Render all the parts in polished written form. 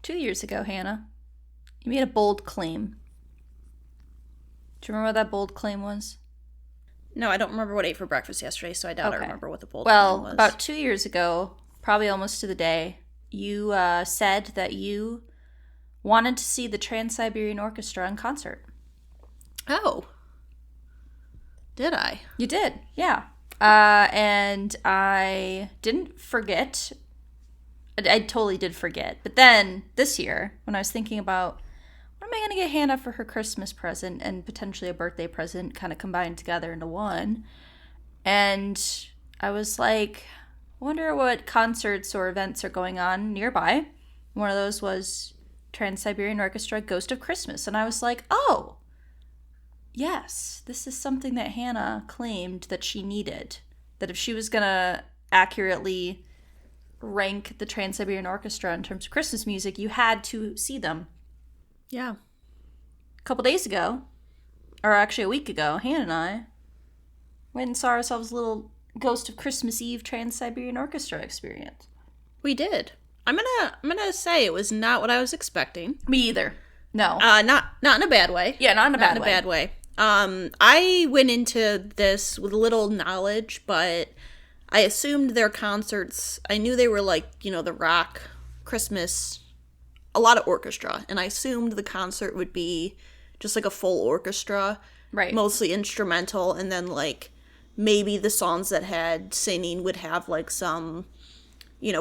2 years ago, Hannah, you made a bold claim. Do you remember what that bold claim was? No, I don't remember what I ate for breakfast yesterday, so I doubt I remember what the bold claim was. Well, about 2 years ago, probably almost to the day, you said that you wanted to see the Trans-Siberian Orchestra in concert. Oh. Did I? You did, yeah. And I didn't forget. I totally did forget. But then, this year, when I was thinking about what am I going to get Hannah for her Christmas present and potentially a birthday present kind of combined together into one. And I was like, I wonder what concerts or events are going on nearby. One of those was Trans-Siberian Orchestra Ghost of Christmas. And I was like, oh, yes, this is something that Hannah claimed that she needed. That if she was going to accurately rank the Trans-Siberian Orchestra in terms of Christmas music, you had to see them. Yeah. A couple days ago, or actually a week ago, Hannah and I went and saw ourselves a little Ghost of Christmas Eve Trans-Siberian Orchestra experience. We did. I'm gonna say it was not what I was expecting. Me either. No. Not in a bad way. Yeah, not in a bad way. I went into this with little knowledge, but I assumed their concerts, I knew they were like, the rock, Christmas, a lot of orchestra, and I assumed the concert would be just like a full orchestra, right? Mostly instrumental, and then like maybe the songs that had singing would have like some,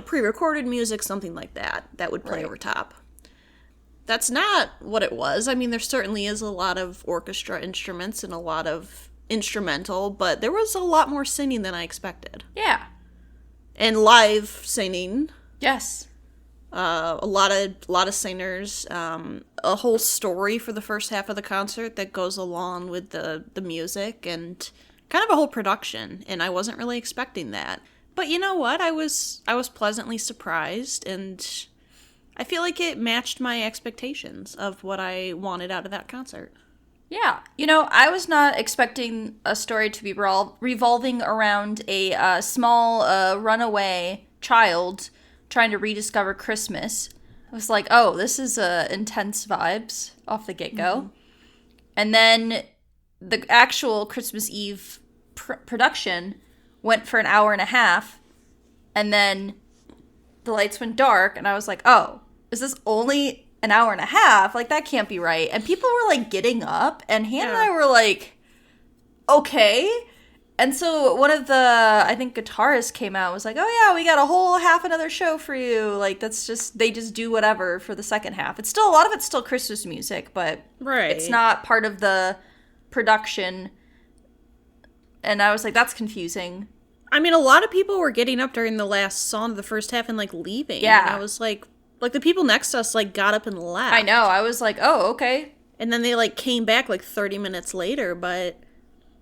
pre-recorded music, something like that would play over top. That's not what it was. I mean, there certainly is a lot of orchestra instruments and a lot of instrumental, but there was a lot more singing than I expected. Yeah. And live singing. Yes. A lot of singers, a whole story for the first half of the concert that goes along with the music, and kind of a whole production, and I wasn't really expecting that. But you know what? I was pleasantly surprised, and I feel like it matched my expectations of what I wanted out of that concert. Yeah. I was not expecting a story to be revolving around a small runaway child trying to rediscover Christmas. I was like, oh, this is intense vibes off the get-go. Mm-hmm. And then the actual Christmas Eve production went for an hour and a half, and then the lights went dark, and I was like, oh, is this only an hour and a half? Like, that can't be right. And people were, like, getting up, and Hannah and I were like, okay. And so one of the, I think, guitarists came out and was like, oh yeah, we got a whole half another show for you. Like, they just do whatever for the second half. It's still, a lot of it's still Christmas music, but it's not part of the production. And I was like, that's confusing. I mean, a lot of people were getting up during the last song of the first half and, like, leaving. Yeah. And I was like, the people next to us, like, got up and left. I know. I was like, oh, okay. And then they, like, came back, like, 30 minutes later, but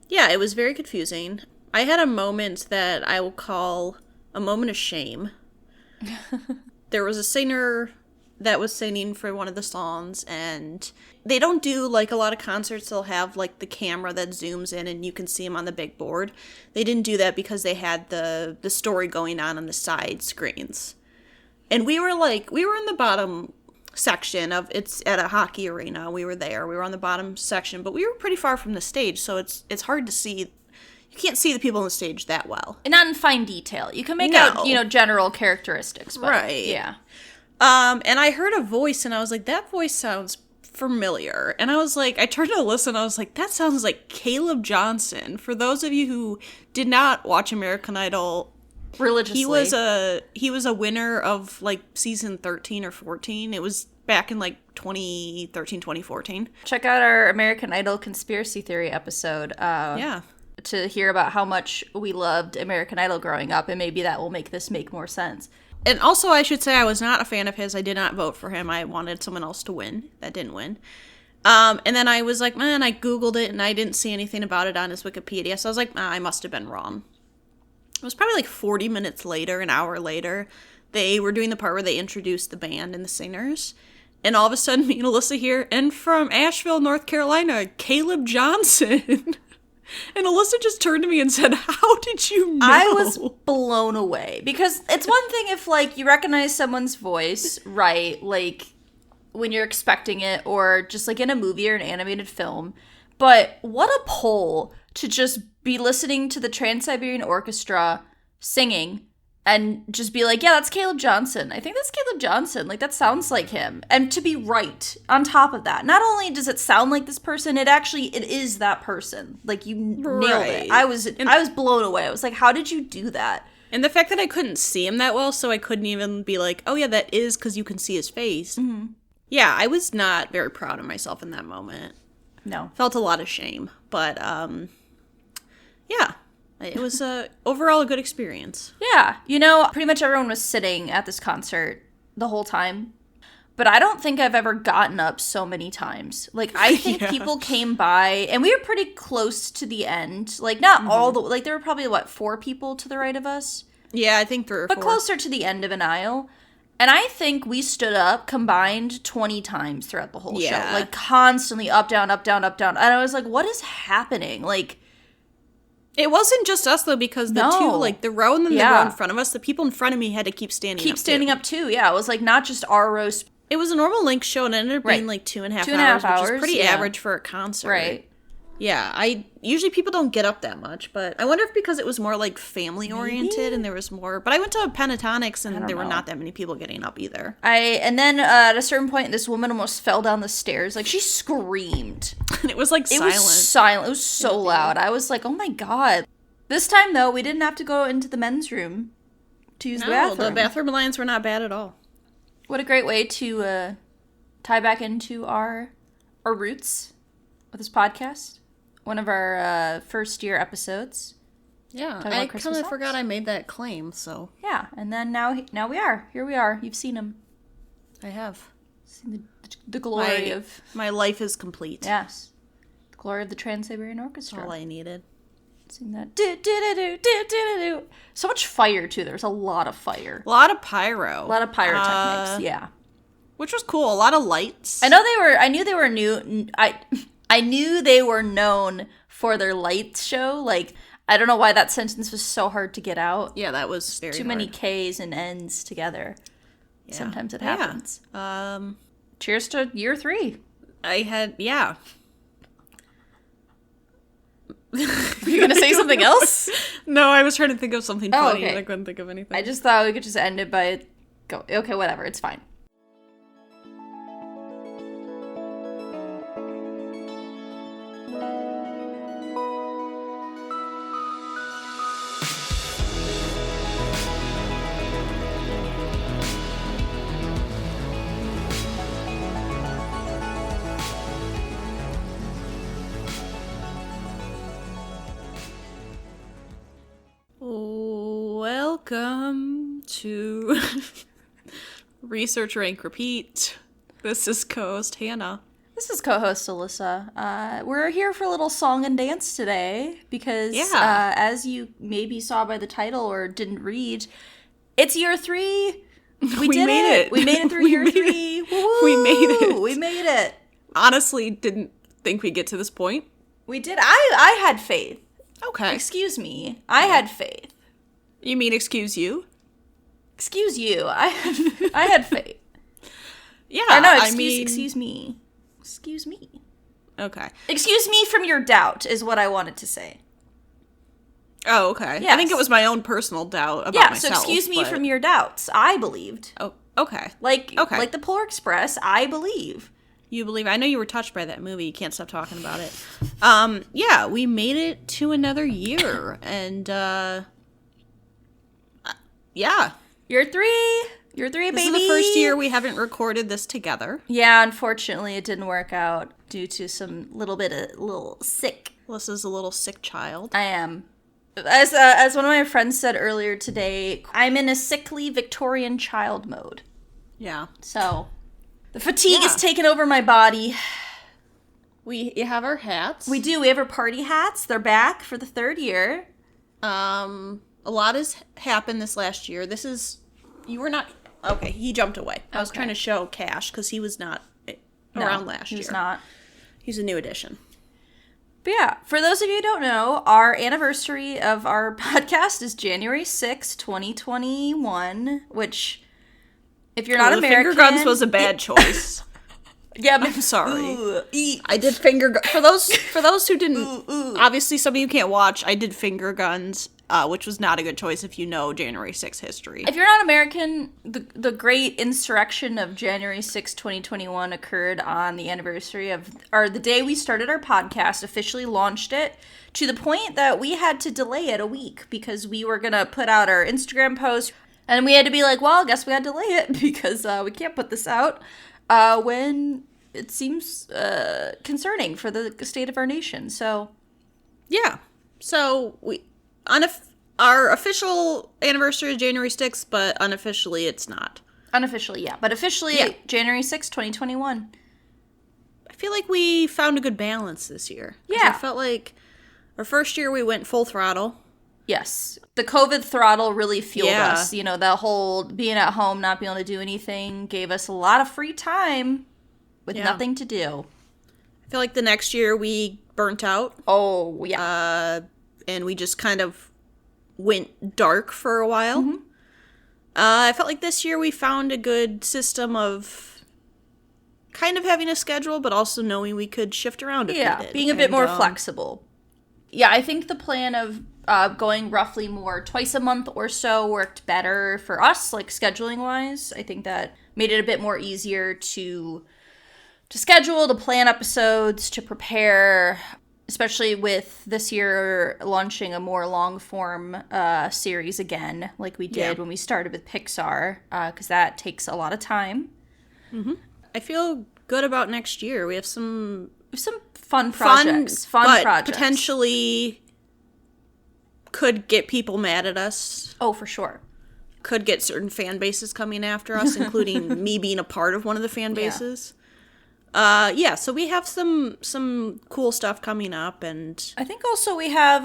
yeah, it was very confusing. I had a moment that I will call a moment of shame. There was a singer that was singing for one of the songs, and they don't do, like, a lot of concerts. They'll have, like, the camera that zooms in and you can see them on the big board. They didn't do that because they had the story going on the side screens. And we were in the bottom section of, it's at a hockey arena. We were on the bottom section, but we were pretty far from the stage, so it's hard to see. You can't see the people on the stage that well. And not in fine detail. You can make out, general characteristics. But, right. Yeah. And I heard a voice, and I was like, that voice sounds familiar. And I was like, I turned to listen, I was like, that sounds like Caleb Johnson. For those of you who did not watch American Idol religiously, he was a winner of, like, season 13 or 14. It was back in, like, 2013, 2014. Check out our American Idol conspiracy theory episode. Yeah. To hear about how much we loved American Idol growing up, and maybe that will make this make more sense. And also, I should say, I was not a fan of his. I did not vote for him. I wanted someone else to win. That didn't win. And then I was like, man, I Googled it, and I didn't see anything about it on his Wikipedia. So I was like, I must have been wrong. It was probably like 40 minutes later, an hour later, they were doing the part where they introduced the band and the singers. And all of a sudden, me and Alyssa hear, and from Asheville, North Carolina, Caleb Johnson. And Alyssa just turned to me and said, how did you know? I was blown away. Because it's one thing if, like, you recognize someone's voice, right? Like, when you're expecting it, or just like in a movie or an animated film. But what a pull to just be listening to the Trans-Siberian Orchestra singing and just be like, yeah, that's Caleb Johnson. I think that's Caleb Johnson. Like, that sounds like him. And to be right on top of that. Not only does it sound like this person, it is that person. Like, you nailed it. I was blown away. I was like, how did you do that? And the fact that I couldn't see him that well, so I couldn't even be like, oh yeah, that is because you can see his face. Mm-hmm. Yeah, I was not very proud of myself in that moment. No. Felt a lot of shame. But, yeah. It was overall a good experience. Yeah. Pretty much everyone was sitting at this concert the whole time. But I don't think I've ever gotten up so many times. Like, I think people came by, and we were pretty close to the end. Like, not all the... Like, there were probably, 4 people to the right of us? Yeah, I think 3 or 4. But closer to the end of an aisle. And I think we stood up combined 20 times throughout the whole show. Like, constantly up, down, up, down, up, down. And I was like, what is happening? Like... It wasn't just us, though, because the two, like, the row and then the row in front of us, the people in front of me had to keep standing up, too. Yeah, it was, like, not just our row. It was a normal length show, and it ended up being, like, 2.5 hours, which is pretty average for a concert. Right. Yeah, usually people don't get up that much, but I wonder if because it was more, like, family-oriented and there was more... But I went to Pentatonics, and there were not that many people getting up either. And then at a certain point, this woman almost fell down the stairs. Like, she screamed. And it was, like, silent. It was silent. It was so loud. I was like, oh my god. This time, though, we didn't have to go into the men's room to use the bathroom. No, the bathroom lines were not bad at all. What a great way to tie back into our roots with this podcast. One of our first year episodes. Yeah, I kind of forgot I made that claim, so. Yeah, and then now we are. Here we are. You've seen him. I have. Seen the glory of... My life is complete. Yes. The glory of the Trans-Siberian Orchestra. All I needed. Sing that. Do. So much fire, too. There's a lot of fire. A lot of pyro. A lot of pyrotechnics, yeah. Which was cool. A lot of lights. I knew they were new. I knew they were known for their lights show. Like, I don't know why that sentence was so hard to get out. Yeah, that was very Too many K's and N's together. Yeah. Sometimes it happens. Yeah. Cheers to year 3. Yeah. You gonna say something else? No, I was trying to think of something funny, okay. and I couldn't think of anything. I just thought we could just end it by... Okay, whatever. It's fine. Welcome to Research, Rank, Repeat. This is co-host Hannah. This is co-host Alyssa. We're here for a little song and dance today because, as you maybe saw by the title or didn't read, it's year 3. We made it. We made it through year 3. We made it. We made it. Honestly, didn't think we'd get to this point. We did. I had faith. Okay. Excuse me. I had faith. You mean excuse you? Excuse you. I had faith. Yeah. Or no, excuse me. Excuse me. Okay. Excuse me from your doubt is what I wanted to say. Oh, okay. Yes. I think it was my own personal doubt about myself. So excuse me from your doubts. I believed. Oh, okay. Like the Polar Express, I believe. You believe. I know you were touched by that movie. You can't stop talking about it. Yeah, we made it to another year. And, yeah. Year 3, baby. This is the first year we haven't recorded this together. Yeah, unfortunately, it didn't work out due to some little sick. Alyssa's a little sick child. I am. As one of my friends said earlier today, I'm in a sickly Victorian child mode. Yeah. So, the fatigue is taking over my body. We have our hats. We do. We have our party hats. They're back for the 3rd year. A lot has happened this last year. You were not... Okay, he jumped away. I was trying to show Cash because he was not around last year. He was not. He's a new addition. But yeah, for those of you who don't know, our anniversary of our podcast is January 6th, 2021, which, if you're not American... Finger guns was a bad choice. Yeah, I'm sorry. Ooh, eat. I did for those who didn't. Obviously, some of you can't watch. I did finger guns, which was not a good choice if you know January 6th history. If you're not American, the great insurrection of January 6, 2021 occurred on the anniversary of, or the day we started our podcast, officially launched it, to the point that we had to delay it a week because we were going to put out our Instagram post, and we had to be like, well, I guess we had to delay it because we can't put this out when it seems concerning for the state of our nation. So, yeah. So our official anniversary is January 6th, but unofficially it's not. Unofficially, yeah. But officially, yeah. January 6th, 2021. I feel like we found a good balance this year. Yeah. I felt like our first year we went full throttle. Yes. The COVID throttle really fueled us. You know, the whole being at home, not being able to do anything, gave us a lot of free time with nothing to do. I feel like the next year we burnt out. Oh, yeah. And we just kind of went dark for a while. Mm-hmm. I felt like this year we found a good system of kind of having a schedule, but also knowing we could shift around if we did. Being a bit more flexible. Yeah, I think the plan of going roughly more twice a month or so worked better for us, like scheduling wise. I think that made it a bit more easier to schedule, to plan episodes, to prepare, especially with this year launching a more long form series again, like we did when we started with Pixar, because that takes a lot of time. Mm-hmm. I feel good about next year. We have some fun projects. Fun projects. Potentially could get people mad at us. Oh, for sure. Could get certain fan bases coming after us, including me being a part of one of the fan bases. So we have some cool stuff coming up, and I think also we have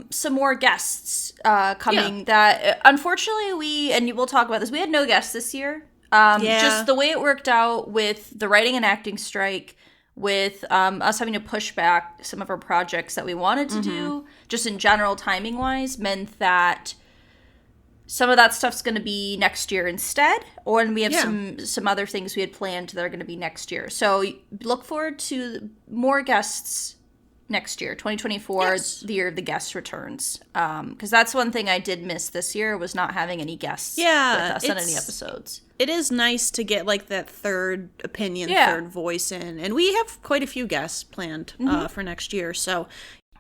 some more guests coming that unfortunately we'll talk about this. We had no guests this year. Just the way it worked out with the writing and acting strike, with us having to push back some of our projects that we wanted to do, just in general timing wise, meant that some of that stuff's going to be next year instead, or we have some other things we had planned that are going to be next year. So look forward to more guests next year, 2024, the year of the guest returns. Because that's one thing I did miss this year, was not having any guests with us on any episodes. It is nice to get like that third opinion, third voice in. And we have quite a few guests planned for next year. So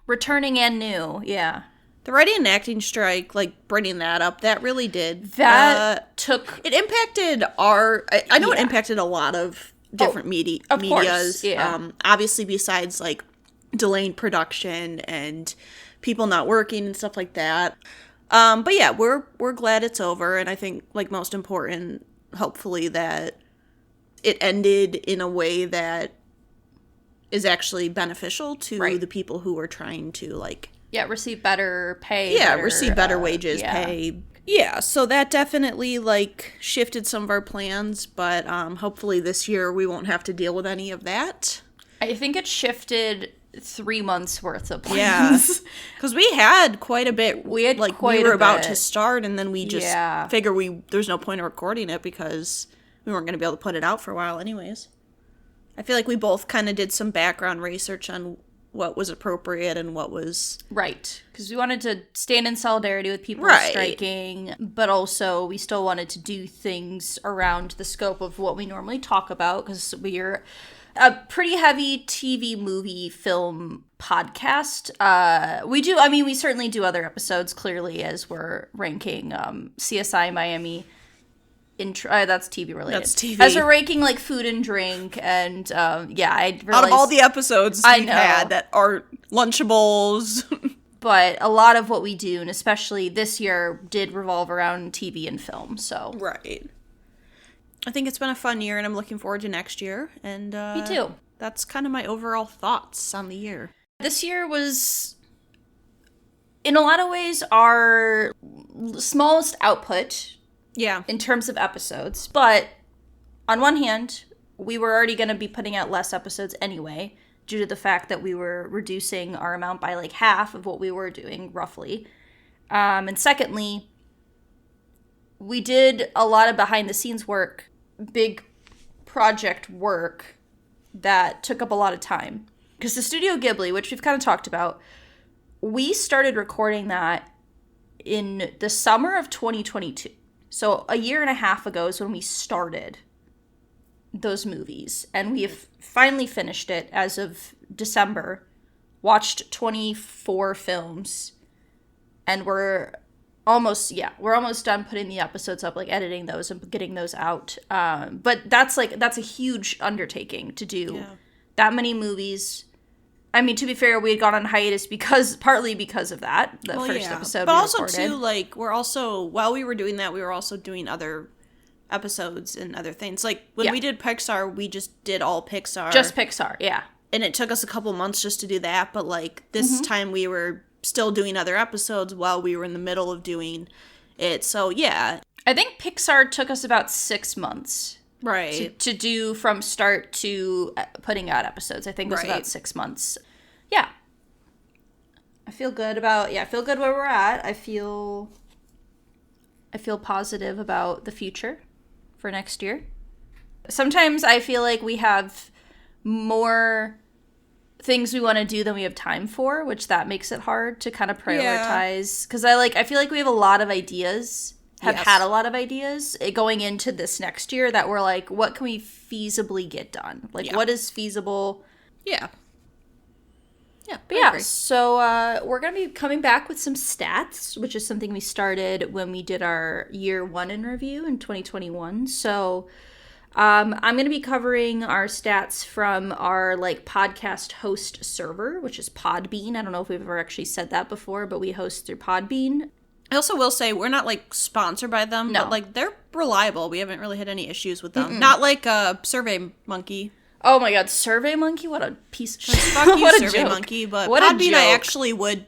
returning and new, The writing and acting strike, like bringing that up, that really did. It impacted I know it impacted a lot of different medias. Course, yeah. Obviously, besides like delaying production and people not working and stuff like that. But yeah, we're glad it's over, and I think like most important, hopefully that it ended in a way that is actually beneficial to the people who were trying to like. Yeah, receive better pay. Yeah, receive better wages, pay. Yeah, so that definitely, like, shifted some of our plans, but hopefully this year we won't have to deal with any of that. I think it shifted 3 months worth of plans. Yeah, because we had quite a bit. We were about to start, and then we just figured there's no point in recording it because we weren't going to be able to put it out for a while anyways. I feel like we both kind of did some background research on what was appropriate and what was... Right. Because we wanted to stand in solidarity with people striking, but also we still wanted to do things around the scope of what we normally talk about, because we're a pretty heavy TV, movie, film podcast. We certainly do other episodes, clearly, as we're ranking CSI Miami... that's TV related. That's TV. As we're ranking like food and drink, and I realized out of all the episodes we've had that are Lunchables, but a lot of what we do, and especially this year, did revolve around TV and film. So right. I think it's been a fun year, and I'm looking forward to next year. And me too. That's kind of my overall thoughts on the year. This year was, in a lot of ways, our smallest output. Yeah. In terms of episodes. But on one hand, we were already going to be putting out less episodes anyway, due to the fact that we were reducing our amount by like half of what we were doing, roughly. And secondly, we did a lot of behind the scenes work, big project work, that took up a lot of time. Because the Studio Ghibli, which we've kind of talked about, we started recording that in the summer of 2022. So a year and a half ago is when we started those movies. And we have finally finished it as of December. Watched 24 films. And we're almost done putting the episodes up, like editing those and getting those out. But that's a huge undertaking to do that many movies. I mean, to be fair, we had gone on hiatus partly because of that, first episode. But also too, like, while we were doing that, we were also doing other episodes and other things. Like when we did Pixar, we just did all Pixar. Just Pixar, yeah. And it took us a couple months just to do that, but like this time we were still doing other episodes while we were in the middle of doing it. So yeah. I think Pixar took us about 6 months. Right. To do from start to putting out episodes. I think it was about 6 months. Yeah. I feel good where we're at. I feel positive about the future for next year. Sometimes I feel like we have more things we want to do than we have time for, which that makes it hard to kind of prioritize. Because I feel like we have a lot of ideas. Had a lot of ideas going into this next year that we're like, what can we feasibly get done? Like, what is feasible? Yeah. Yeah. But yeah, so we're going to be coming back with some stats, which is something we started when we did our year 1 in review in 2021. So I'm going to be covering our stats from our podcast host server, which is Podbean. I don't know if we've ever actually said that before, but we host through Podbean. I also will say we're not sponsored by them, but they're reliable. We haven't really had any issues with them. Not like Survey Monkey. Oh my god, Survey Monkey? What a piece of shit. Fuck you, Survey Monkey. But Podbean, I actually would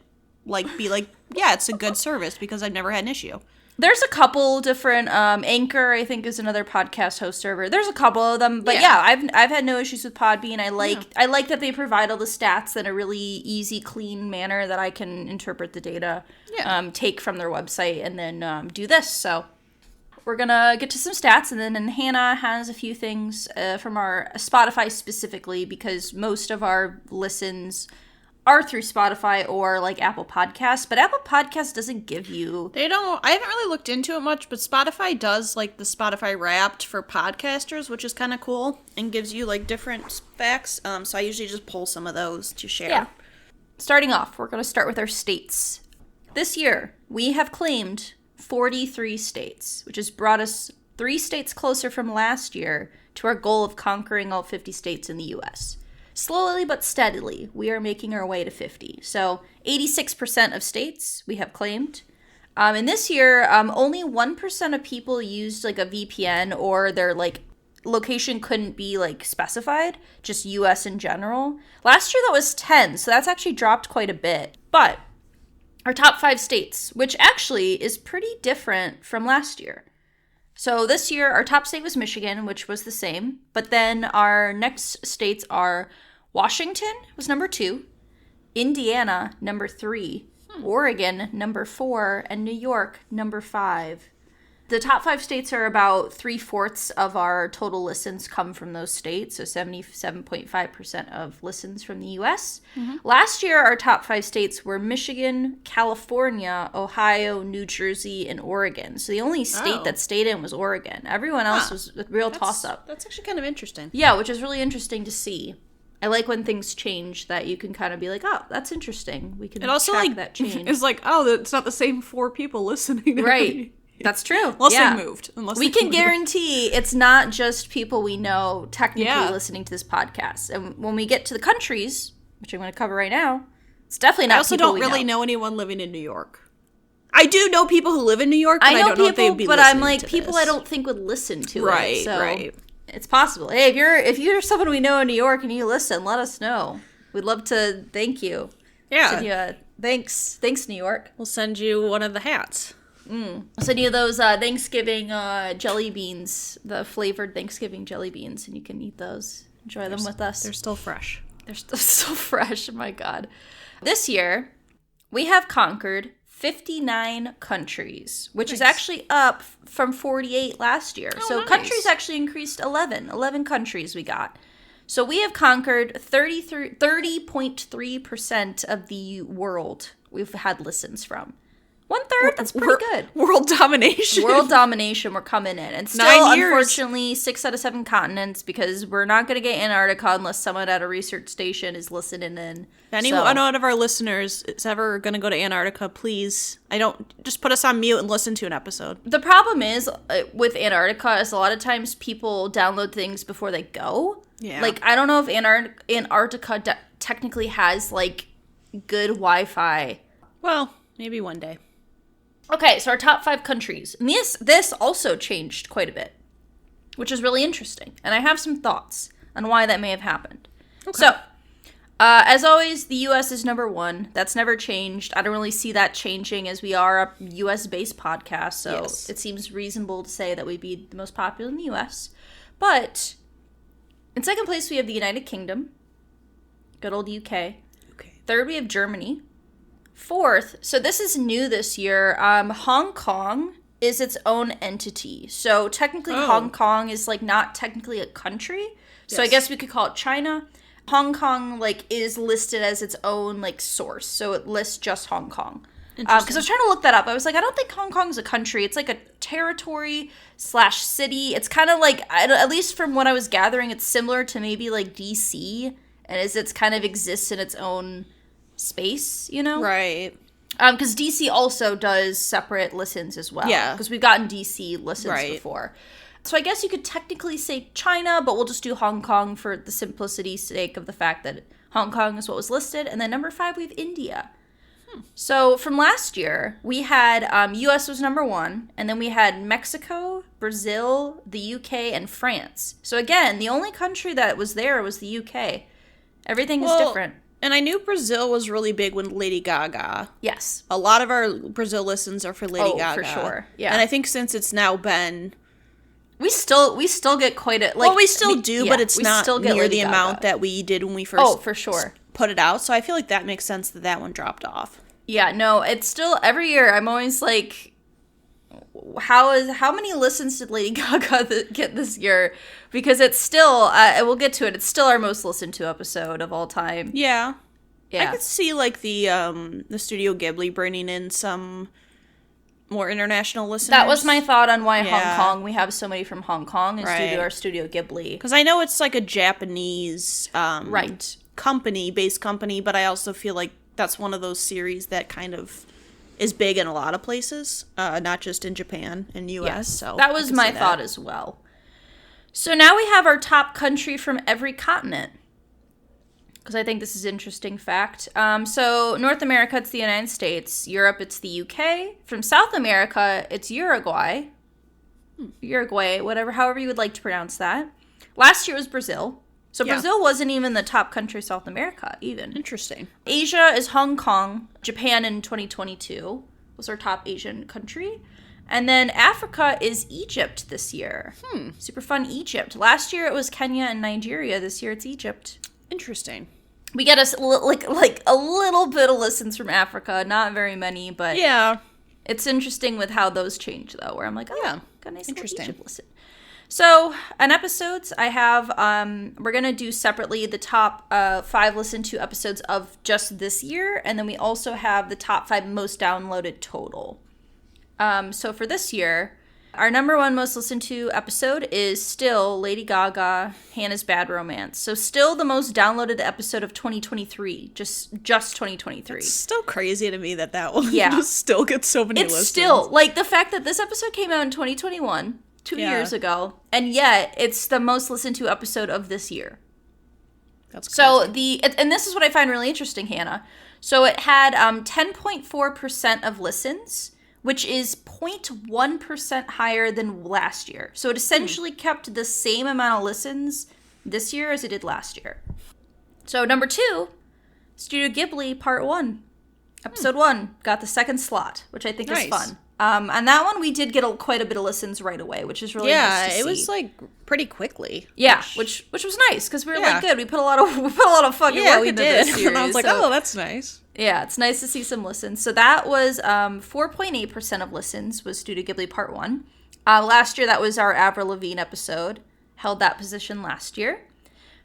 be like, yeah, it's a good service because I've never had an issue. There's a couple different, Anchor, I think, is another podcast host server. There's a couple of them, but I've had no issues with Podbean. I like that they provide all the stats in a really easy, clean manner that I can interpret the data, take from their website, and then do this. So we're gonna get to some stats, and then Hannah has a few things from our Spotify specifically, because most of our listens are through Spotify or Apple Podcasts, but Apple Podcasts doesn't give you... I haven't really looked into it much, but Spotify does the Spotify Wrapped for podcasters, which is kind of cool, and gives you different facts. So I usually just pull some of those to share. Yeah. Starting off, we're going to start with our states. This year, we have claimed 43 states, which has brought us 3 states closer from last year to our goal of conquering all 50 states in the U.S. Slowly but steadily, we are making our way to 50. So 86% of states we have claimed. And this year, only 1% of people used a VPN, or their location couldn't be specified, just US in general. Last year that was 10, so that's actually dropped quite a bit. But our top 5 states, which actually is pretty different from last year. So this year, our top state was Michigan, which was the same. But then our next states are Washington was number 2, Indiana number 3, Oregon number 4, and New York number 5. The top 5 states are about 3/4 of our total listens come from those states, so 77.5% of listens from the U.S. Last year, our top 5 states were Michigan, California, Ohio, New Jersey, and Oregon. So the only state that stayed in was Oregon. Everyone else was a real toss-up. That's actually kind of interesting. Yeah, which is really interesting to see. I like when things change, that you can kind of be like, oh, that's interesting. We can track that change. It's it's not the same 4 people listening. Right. That's true. Unless they moved. We can guarantee it's not just people we know technically listening to this podcast. And when we get to the countries, which I'm going to cover right now, it's definitely not people we know. I also don't really know anyone living in New York. I do know people who live in New York, but I don't know if they'd be listening to this. But I'm like, people I don't think would listen to it. So right. It's possible. Hey, if you're someone we know in New York and you listen, let us know. We'd love to thank you. Yeah. Send you thanks, New York. We'll send you one of the hats. I'll send you those Thanksgiving jelly beans, the flavored Thanksgiving jelly beans, and you can eat those. Enjoy them with us. They're still fresh. They're still so fresh. Oh my God. This year, we have conquered 59 countries, which is actually up from 48 last year. So nice. Countries actually increased 11 countries we got. So we have conquered 30.3% of the world we've had listens from. 1/3, that's pretty good. World domination. World domination, we're coming in. And still, 9 years. unfortunately, 6 out of 7 continents, because we're not going to get Antarctica unless someone at a research station is listening in. Anyone of our listeners is ever going to go to Antarctica, please, just put us on mute and listen to an episode. The problem is, with Antarctica, is a lot of times people download things before they go. Yeah. Like, I don't know if Antarctica technically has, like, good Wi-Fi. Well, maybe one day. Okay, so our top 5 countries. And this also changed quite a bit, which is really interesting. And I have some thoughts on why that may have happened. Okay. So, as always, the U.S. is number 1. That's never changed. I don't really see that changing, as we are a U.S.-based podcast, so yes. It seems reasonable to say that we'd be the most popular in the U.S. But in second place, we have the United Kingdom. Good old UK. Okay. Third, we have Germany. Fourth, so this is new this year, Hong Kong is its own entity. So technically Hong Kong is like not technically a country. So yes. I guess we could call it China. Hong Kong like is listed as its own like source. So it lists just Hong Kong. Because I was trying to look that up. I was like, I don't think Hong Kong is a country. It's like a territory/city. It's kind of like, at least from what I was gathering, it's similar to maybe like DC. And it's kind of exists in its own space, you know? Right. Because DC also does separate listens as well. Yeah. Because we've gotten DC listens before. So I guess you could technically say China, but we'll just do Hong Kong for the simplicity's sake of the fact that Hong Kong is what was listed. And then number 5, we have India. So from last year, we had US was number 1, and then we had Mexico, Brazil, the UK, and France. So again, the only country that was there was the UK. Everything is different. And I knew Brazil was really big when Lady Gaga. Yes. A lot of our Brazil listens are for Lady Gaga. Oh, for sure. Yeah. And I think since it's now been... We still get quite a... Like, well, we still do, but it's not near Lady the Gaga. amount that we did when we first for sure. put it out. So I feel like that makes sense that one dropped off. Yeah, no, it's still... Every year, I'm always like... How many listens did Lady Gaga get this year? Because it's still, we'll get to it, it's still our most listened to episode of all time. Yeah. I could see, like, the Studio Ghibli bringing in some more international listeners. That was my thought on why Hong Kong, we have so many from Hong Kong, is due to our Studio Ghibli. Because I know it's, like, a Japanese based company, but I also feel like that's one of those series that kind of... is big in a lot of places, not just in Japan and U.S. Yes, so that was my thought as well. So now we have our top country from every continent, because I think this is an interesting fact. So North America, it's the United States. Europe, it's the UK. From South America, it's Uruguay. Uruguay, however you would like to pronounce that. Last year was Brazil. So Brazil wasn't even the top country South America, even. Interesting. Asia is Hong Kong. Japan in 2022 was our top Asian country. And then Africa is Egypt this year. Super fun, Egypt. Last year it was Kenya and Nigeria. This year it's Egypt. Interesting. We get a little bit of listens from Africa. Not very many, but yeah, it's interesting with how those change, though, where I'm like, got a nice little Egypt listen. So, on episodes, I have, we're going to do separately the top 5 listened to episodes of just this year, and then we also have the top 5 most downloaded total. So, for this year, our number 1 most listened to episode is still Lady Gaga, Hannah's Bad Romance. So, still the most downloaded episode of 2023, just 2023. It's still crazy to me that one just still gets so many listens. It's still, like, the fact that this episode came out in 2021... 2 years ago, and yet it's the most listened to episode of this year. That's crazy. So and this is what I find really interesting, Hannah. So it had 10.4% of listens, which is 0.1% higher than last year. So it essentially kept the same amount of listens this year as it did last year. So number 2, Studio Ghibli Part 1. Episode 1 got the 2nd slot, which I think is fun. And that one we did get quite a bit of listens right away, which is really nice to see. Yeah, it was like pretty quickly. Yeah, which was nice because we were like, good. We put a lot of fucking work into this series. And I was like, oh, that's nice. Yeah, it's nice to see some listens. So that was 4.8% of listens was Studio Ghibli Part 1. Last year that was our Avril Lavigne episode. Held that position last year.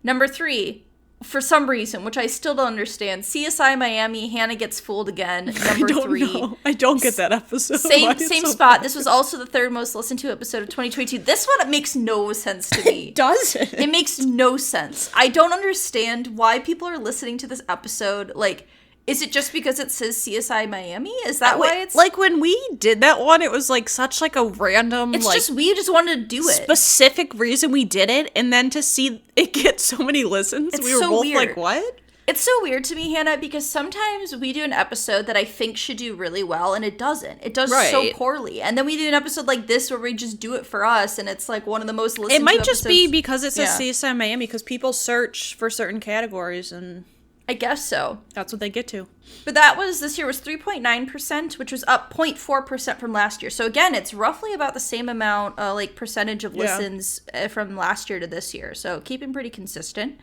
Number 3, for some reason, which I still don't understand, CSI Miami, Hannah Gets Fooled Again, number 3. Know. I don't get that episode. Same spot. Funny. This was also the 3rd most listened to episode of 2022. This one makes no sense to me. It doesn't. It makes no sense. I don't understand why people are listening to this episode. Like, is it just because it says CSI Miami? Is that why it's... Like, when we did that one, it was, like, such, like, a random, it's just, we just wanted to do it. Specific reason we did it, and then to see it get so many listens, we were so both weird. Like, what? It's so weird to me, Hannah, because sometimes we do an episode that I think should do really well, and it doesn't. It does so poorly. And then we do an episode like this where we just do it for us, and it's, like, one of the most listened to It might episodes. just be because it says CSI Miami, because people search for certain categories, and... I guess so. That's what they get to. But this year was 3.9%, which was up 0.4% from last year. So again, it's roughly about the same amount, percentage of listens from last year to this year. So keeping pretty consistent.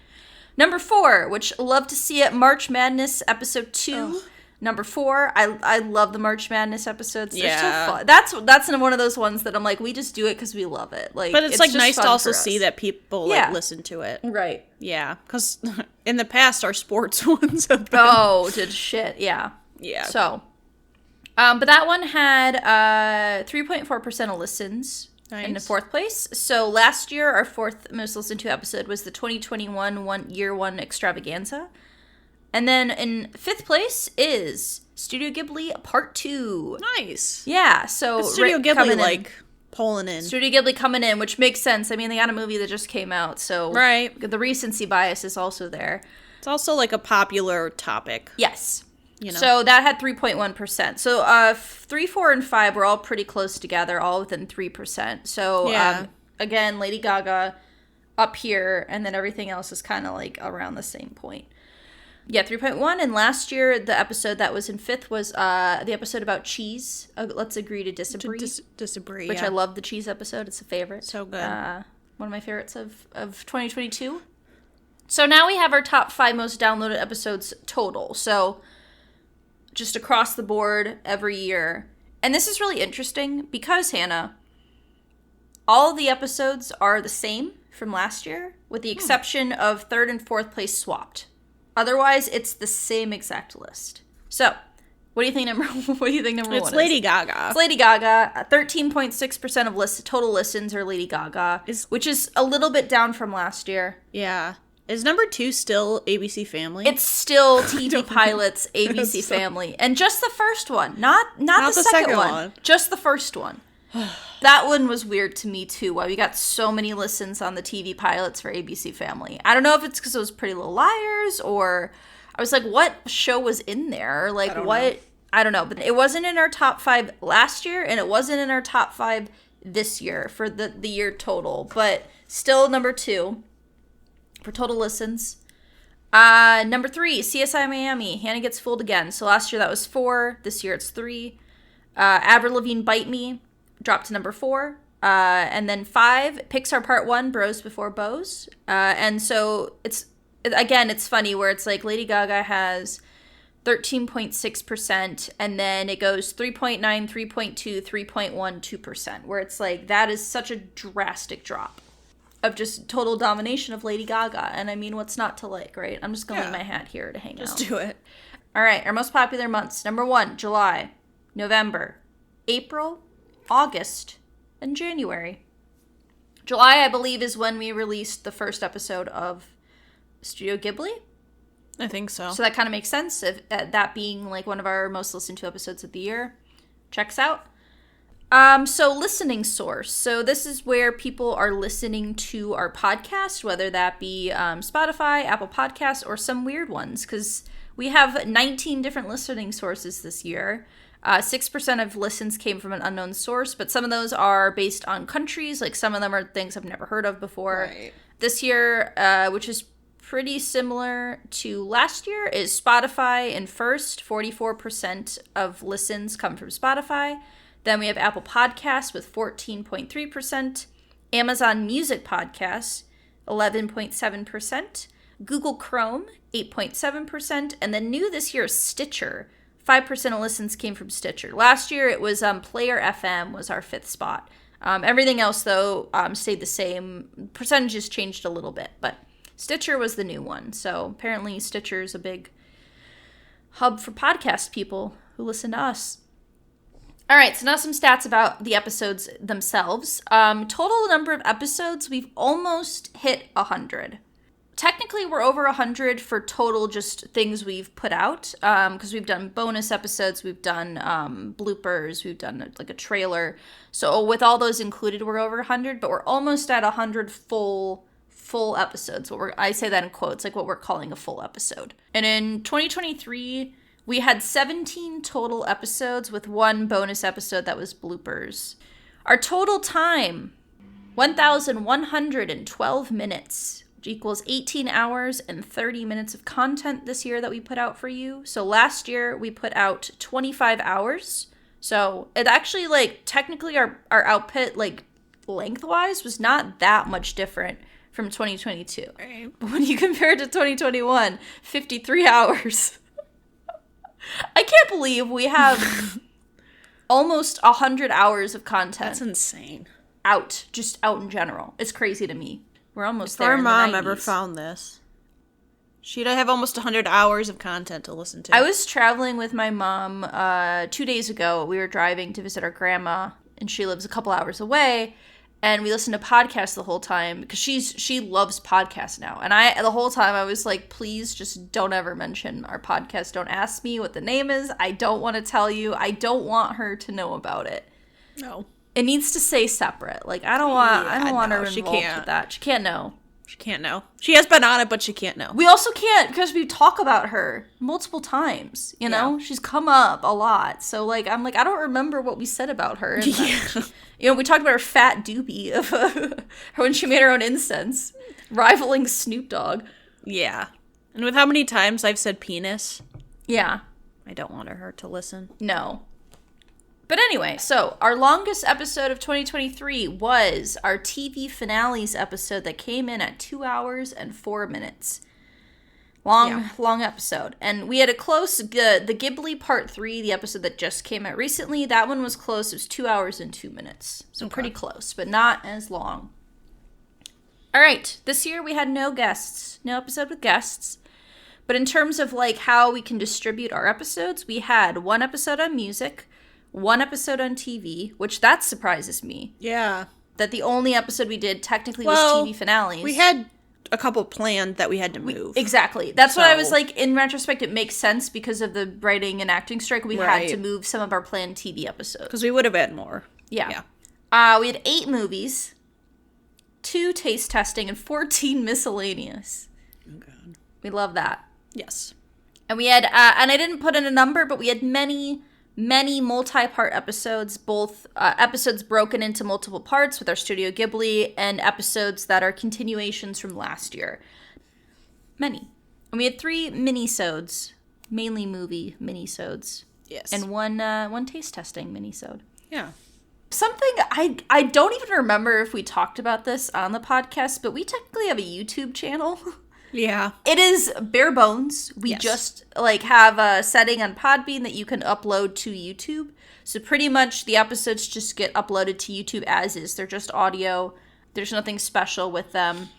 Number 4, which love to see it, March Madness episode 2. Ugh. Number 4, I love the March Madness episodes. They're so fun. That's one of those ones that I'm like, we just do it because we love it. Like, but it's like nice to also see that people like listen to it. Right. Yeah, because in the past our sports ones have been... Oh, did shit. Yeah. Yeah. So, but that one had 3.4% of listens in the 4th place. So last year, our 4th most listened to episode was the 2021 year 1 Extravaganza. And then in 5th place is Studio Ghibli Part 2. Nice. Yeah, so... Studio Ghibli, like, pulling in. Studio Ghibli coming in, which makes sense. I mean, they got a movie that just came out, so... Right. The recency bias is also there. It's also, like, a popular topic. Yes. You know. So that had 3.1%. So 3, 4, and 5 were all pretty close together, all within 3%. So, again, Lady Gaga up here, and then everything else is kind of, like, around the same point. Yeah, 3.1, and last year, the episode that was in 5th was the episode about cheese. Let's Agree to Disagree. Disagree, which I love the cheese episode. It's a favorite. So good. One of my favorites of 2022. So now we have our top 5 most downloaded episodes total. So just across the board every year. And this is really interesting because, Hannah, all of the episodes are the same from last year, with the exception of 3rd and 4th place swapped. Otherwise, it's the same exact list. So, what do you think number 1 is? It's Lady Gaga. It's Lady Gaga. 13.6% of total listens are Lady Gaga, which is a little bit down from last year. Yeah. Is number 2 still ABC Family? It's still TV Pilots, ABC Family. And just the first one. Not the second one. Just the first one. That one was weird to me, too, why we got so many listens on the TV Pilots for ABC Family. I don't know if it's because it was Pretty Little Liars, or I was like, what show was in there? Like, I don't know. But it wasn't in our top 5 last year, and it wasn't in our top 5 this year for the year total. But still number 2 for total listens. Number 3, CSI Miami, Hannah Gets Fooled Again. So last year that was 4. This year it's 3. Avril Lavigne, Bite Me, dropped to number 4. And then 5, Pixar Part 1, Bros Before Bows. And so it's funny where it's like Lady Gaga has 13.6%, and then it goes 3.9, 3.2, 3.1, 2%, where it's like that is such a drastic drop of just total domination of Lady Gaga. And I mean, what's not to like, right? I'm just going to leave my hat here to hang out. Just do it. All right, our most popular months. Number 1, July, November, April, August, and January. July, I believe, is when we released the first episode of Studio Ghibli. I think so. So that kind of makes sense, if that being like one of our most listened to episodes of the year. Checks out. So listening source. So this is where people are listening to our podcast, whether that be Spotify, Apple Podcasts, or some weird ones, because we have 19 different listening sources this year. 6% of listens came from an unknown source, but some of those are based on countries. Like some of them are things I've never heard of before. Right. This year, which is pretty similar to last year, is Spotify in first. 44% of listens come from Spotify. Then we have Apple Podcasts with 14.3%. Amazon Music Podcasts, 11.7%. Google Chrome, 8.7%. And then new this year is Stitcher. 5% of listens came from Stitcher. Last year it was Player FM was our 5th spot. Everything else, though, stayed the same. Percentages changed a little bit, but Stitcher was the new one. So apparently Stitcher is a big hub for podcast people who listen to us. All right, so now some stats about the episodes themselves. Total number of episodes, we've almost hit 100. Technically, we're over 100 for total just things we've put out, because we've done bonus episodes, we've done bloopers, we've done like a trailer. So with all those included, we're over 100, but we're almost at 100 full episodes. I say that in quotes, like what we're calling a full episode. And in 2023, we had 17 total episodes with one bonus episode that was bloopers. Our total time, 1,112 minutes, which equals 18 hours and 30 minutes of content this year that we put out for you. So last year we put out 25 hours. So it actually, like, technically our output, like, lengthwise was not that much different from 2022. Right. But when you compare it to 2021, 53 hours. I can't believe we have almost 100 hours of content. That's insane. Just out in general. It's crazy to me. We're almost If there. our in the mom 90s. ever found this, she'd have almost 100 hours of content to listen to. I was traveling with my mom 2 days ago. We were driving to visit our grandma, and she lives a couple hours away. And we listened to podcasts the whole time because she loves podcasts now. And the whole time I was like, please just don't ever mention our podcast. Don't ask me what the name is. I don't want to tell you. I don't want her to know about it. No. It needs to stay separate. Like, I don't want her involved with that. She can't know. She can't know. She has been on it, but she can't know. We also can't because we talk about her multiple times, you know? Yeah. She's come up a lot. So, like, I'm like, I don't remember what we said about her. And Yeah. you know, we talked about her fat doobie of when she made her own incense, rivaling Snoop Dogg. Yeah. And with how many times I've said penis, Yeah. I don't want her to listen. No. But anyway, so our longest episode of 2023 was our TV finales episode that came in at 2 hours and 4 minutes. Long episode. And we had a close, the Ghibli Part 3, the episode that just came out recently, that one was close. It was 2 hours and 2 minutes. So pretty close, but not as long. All right, this year we had no guests, no episode with guests. But in terms of like how we can distribute our episodes, we had one episode on music, one episode on TV, which that surprises me. Yeah. That the only episode we did technically was TV finales. We had a couple planned that we had to move. Exactly. That's what I was like, in retrospect, it makes sense because of the writing and acting strike. We had to move some of our planned TV episodes. Because we would have had more. Yeah. We had 8 movies, 2 taste testing, and 14 miscellaneous. Oh, God. We love that. Yes. And we had, and I didn't put in a number, but we had many multi-part episodes, both episodes broken into multiple parts with our Studio Ghibli and episodes that are continuations from last year. Many. And we had 3 minisodes, mainly movie minisodes. Yes. And one taste testing minisode. Yeah. Something I don't even remember if we talked about this on the podcast, but we technically have a YouTube channel. Yeah. It is bare bones. We just like have a setting on Podbean that you can upload to YouTube. So pretty much the episodes just get uploaded to YouTube as is. They're just audio. There's nothing special with them.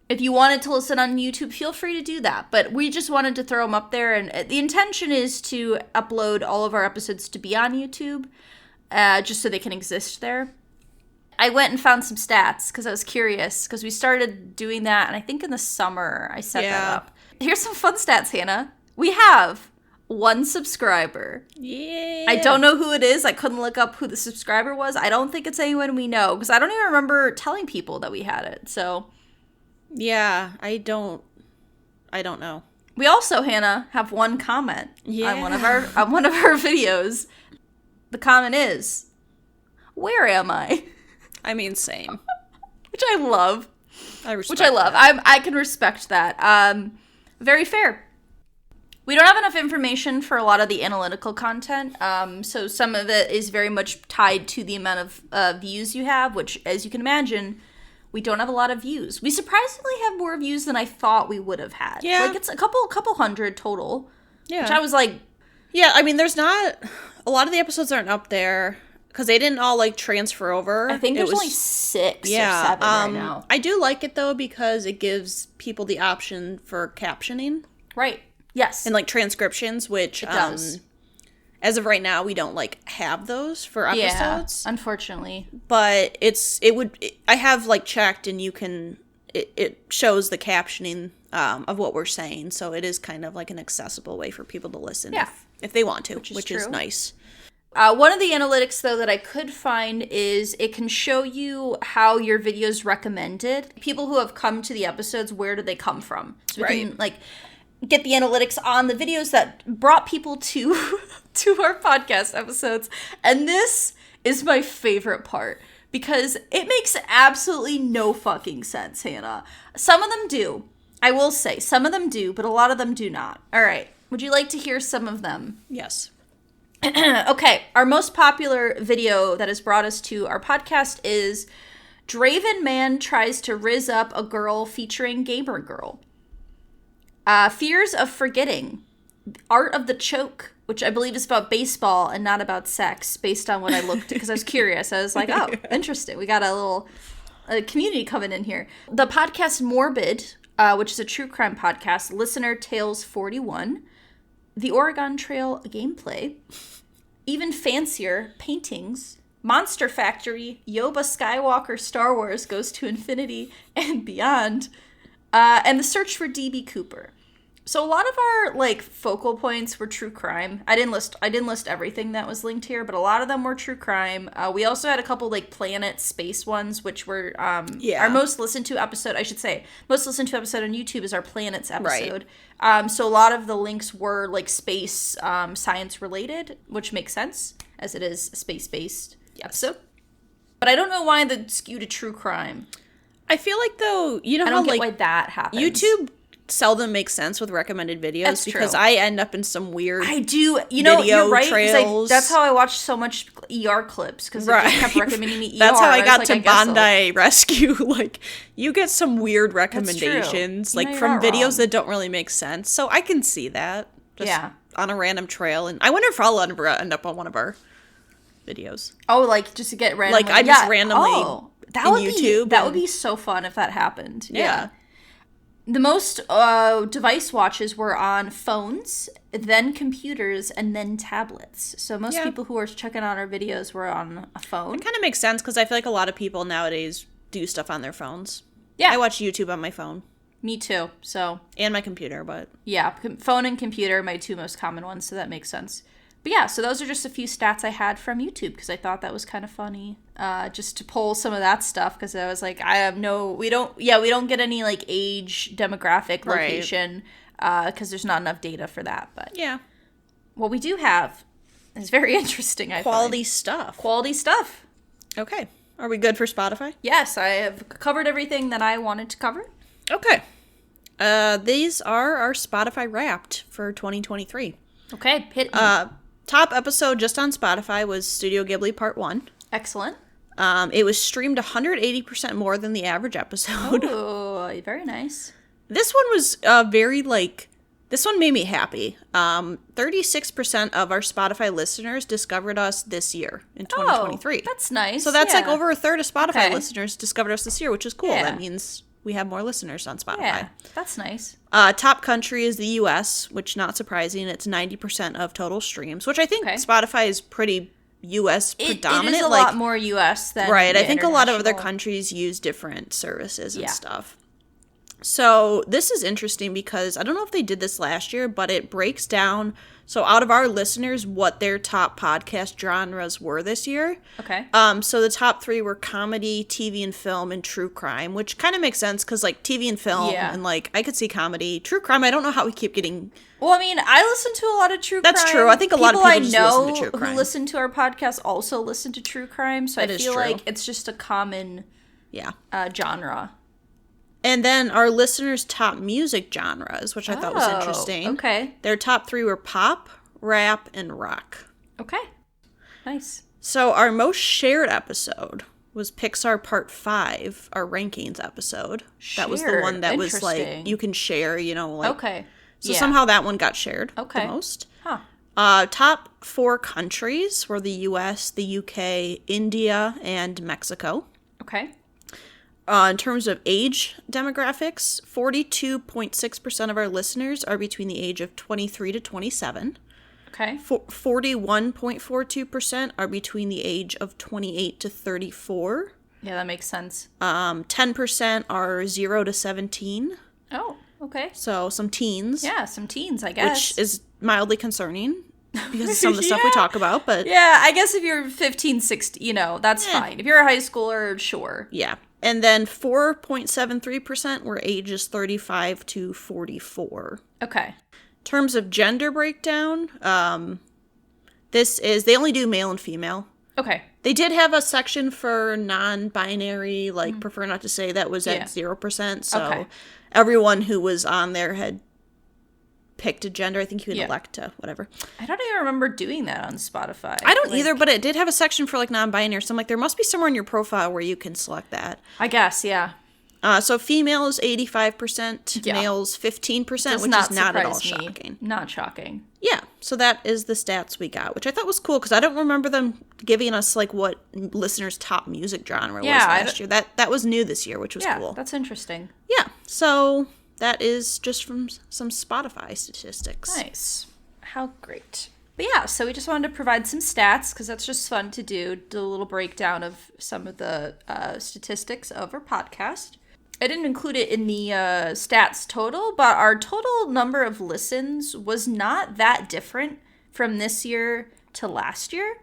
If you wanted to listen on YouTube, feel free to do that. But we just wanted to throw them up there. And the intention is to upload all of our episodes to be on YouTube, just so they can exist there. I went and found some stats because I was curious because we started doing that, and I think in the summer I set that up. Here's some fun stats, Hannah. We have 1 subscriber. Yeah. I don't know who it is. I couldn't look up who the subscriber was. I don't think it's anyone we know because I don't even remember telling people that we had it. So, yeah, I don't know. we also, Hannah, have 1 comment on one of our videos. The comment is, "Where am I?" I mean, same. Which I love. Which I love. I can respect that. Very fair. We don't have enough information for a lot of the analytical content, so some of it is very much tied to the amount of views you have, which, as you can imagine, we don't have a lot of views. We surprisingly have more views than I thought we would have had. Yeah. Like, it's a couple hundred total. Yeah. Which I was like... Yeah, I mean, there's not... A lot of the episodes aren't up there because they didn't all, like, transfer over. I think there's only 6 or 7 right now. I do like it, though, because it gives people the option for captioning. Right. Yes. And, like, transcriptions, which, it does. As of right now, we don't, like, have those for episodes. Yeah, unfortunately. But I have, like, checked, and you can, it shows the captioning of what we're saying, so it is kind of, like, an accessible way for people to listen if they want to, which is nice. One of the analytics, though, that I could find is it can show you how your video's recommended. People who have come to the episodes, where do they come from? So we can, like, get the analytics on the videos that brought people to our podcast episodes. And this is my favorite part because it makes absolutely no fucking sense, Hannah. Some of them do. I will say, some of them do, but a lot of them do not. All right. Would you like to hear some of them? Yes. Okay, our most popular video that has brought us to our podcast is Draven Man Tries to Rizz Up a Girl featuring Gamer Girl. Fears of Forgetting. Art of the Choke, which I believe is about baseball and not about sex, based on what I looked at, because I was curious. I was like, oh, interesting. We got a community coming in here. The podcast Morbid, which is a true crime podcast, Listener Tales 41. The Oregon Trail gameplay. Even fancier, paintings. Monster Factory, Yoba Skywalker Star Wars Goes to Infinity and Beyond. And The Search for D.B. Cooper. So a lot of our, like, focal points were true crime. I didn't list everything that was linked here, but a lot of them were true crime. We also had a couple, like, planet space ones, which were our most listened to episode, I should say. Most listened to episode on YouTube is our planets episode. Right. So a lot of the links were, like, space science related, which makes sense, as it is a space-based episode. But I don't know why the skew to true crime. I feel like, though, you know I how, don't get like, why that happens. YouTube seldom makes sense with recommended videos. That's because true. I end up in some weird I do. You know, you're right. Trails. That's how I watched so much ER clips, because it just kept recommending me ER. That's how I got like, to Bondi Rescue. Like, you get some weird recommendations, like, from videos that don't really make sense. So I can see that. Just on a random trail. And I wonder if I'll ever end up on one of our videos. Oh, like, just to get randomly. Like, I just randomly YouTube. That would be so fun if that happened. Yeah. The most device watches were on phones, then computers, and then tablets. So most people who are checking out our videos were on a phone. It kind of makes sense, because I feel like a lot of people nowadays do stuff on their phones. Yeah. I watch YouTube on my phone. Me too, so. And my computer, but. Yeah, phone and computer are my two most common ones, so that makes sense. But yeah, so those are just a few stats I had from YouTube, because I thought that was kind of funny, just to pull some of that stuff, because I was like, we don't get any, like, age, demographic, location, because there's not enough data for that, but. Yeah. What we do have is very interesting, I Quality find. stuff. Quality stuff. Okay. Are we good for Spotify? Yes, I have covered everything that I wanted to cover. Okay. These are our Spotify Wrapped for 2023. Okay, hit me. Top episode just on Spotify was Studio Ghibli Part 1. Excellent. It was streamed 180% more than the average episode. Oh, very nice. This one was this one made me happy. 36% of our Spotify listeners discovered us this year in 2023. Oh, that's nice. So that's like over a third of Spotify listeners discovered us this year, which is cool. Yeah. That means we have more listeners on Spotify. Yeah, that's nice. Top country is the U.S., which, not surprising, it's 90% of total streams, which I think Spotify is pretty U.S. predominant. It is a lot more U.S. than right. I think a lot of other countries use different services and stuff. So this is interesting because I don't know if they did this last year, but it breaks down, so out of our listeners, what their top podcast genres were this year. Okay. So the top 3 were comedy, TV and film, and true crime, which kind of makes sense because, like, TV and film, and, like, I could see comedy. True crime, I don't know how we keep getting... Well, I mean, I listen to a lot of true crime. That's true. I think a lot of people just listen to true crime. Who listen to our podcast also listen to true crime, so I feel like it's just a common genre. And then our listeners' top music genres, which I thought was interesting. Okay. Their top 3 were pop, rap, and rock. Okay. Nice. So our most shared episode was Pixar Part 5, our rankings episode. That was the one that was like, you can share, you know, like. Okay. So somehow that one got shared the most. Huh. Top 4 countries were the US, the UK, India, and Mexico. Okay. In terms of age demographics, 42.6% of our listeners are between the age of 23 to 27. Okay. 41.42% are between the age of 28 to 34. Yeah, that makes sense. 10% are 0 to 17. Oh, okay. So some teens. Yeah, some teens, I guess. Which is mildly concerning because of some of the stuff we talk about. But yeah, I guess if you're 15, 16, that's fine. If you're a high schooler, sure. Yeah. And then 4.73% were ages 35 to 44. Okay. In terms of gender breakdown, they only do male and female. Okay. They did have a section for non-binary, prefer not to say, that was at 0%. So everyone who was on there had picked a gender. I think you could elect to whatever. I don't even remember doing that on Spotify. I don't either, but it did have a section for non-binary. So I'm there must be somewhere in your profile where you can select that. I guess, yeah. So females 85%, males 15%, which is not at all shocking. Not shocking. Yeah, so that is the stats we got, which I thought was cool because I don't remember them giving us what listeners' top music genre was last year. That was new this year, which was cool. Yeah, that's interesting. Yeah, so that is just from some Spotify statistics. Nice. How great. But yeah, so we just wanted to provide some stats because that's just fun to do a little breakdown of some of the statistics of our podcast. I didn't include it in the stats total, but our total number of listens was not that different from this year to last year.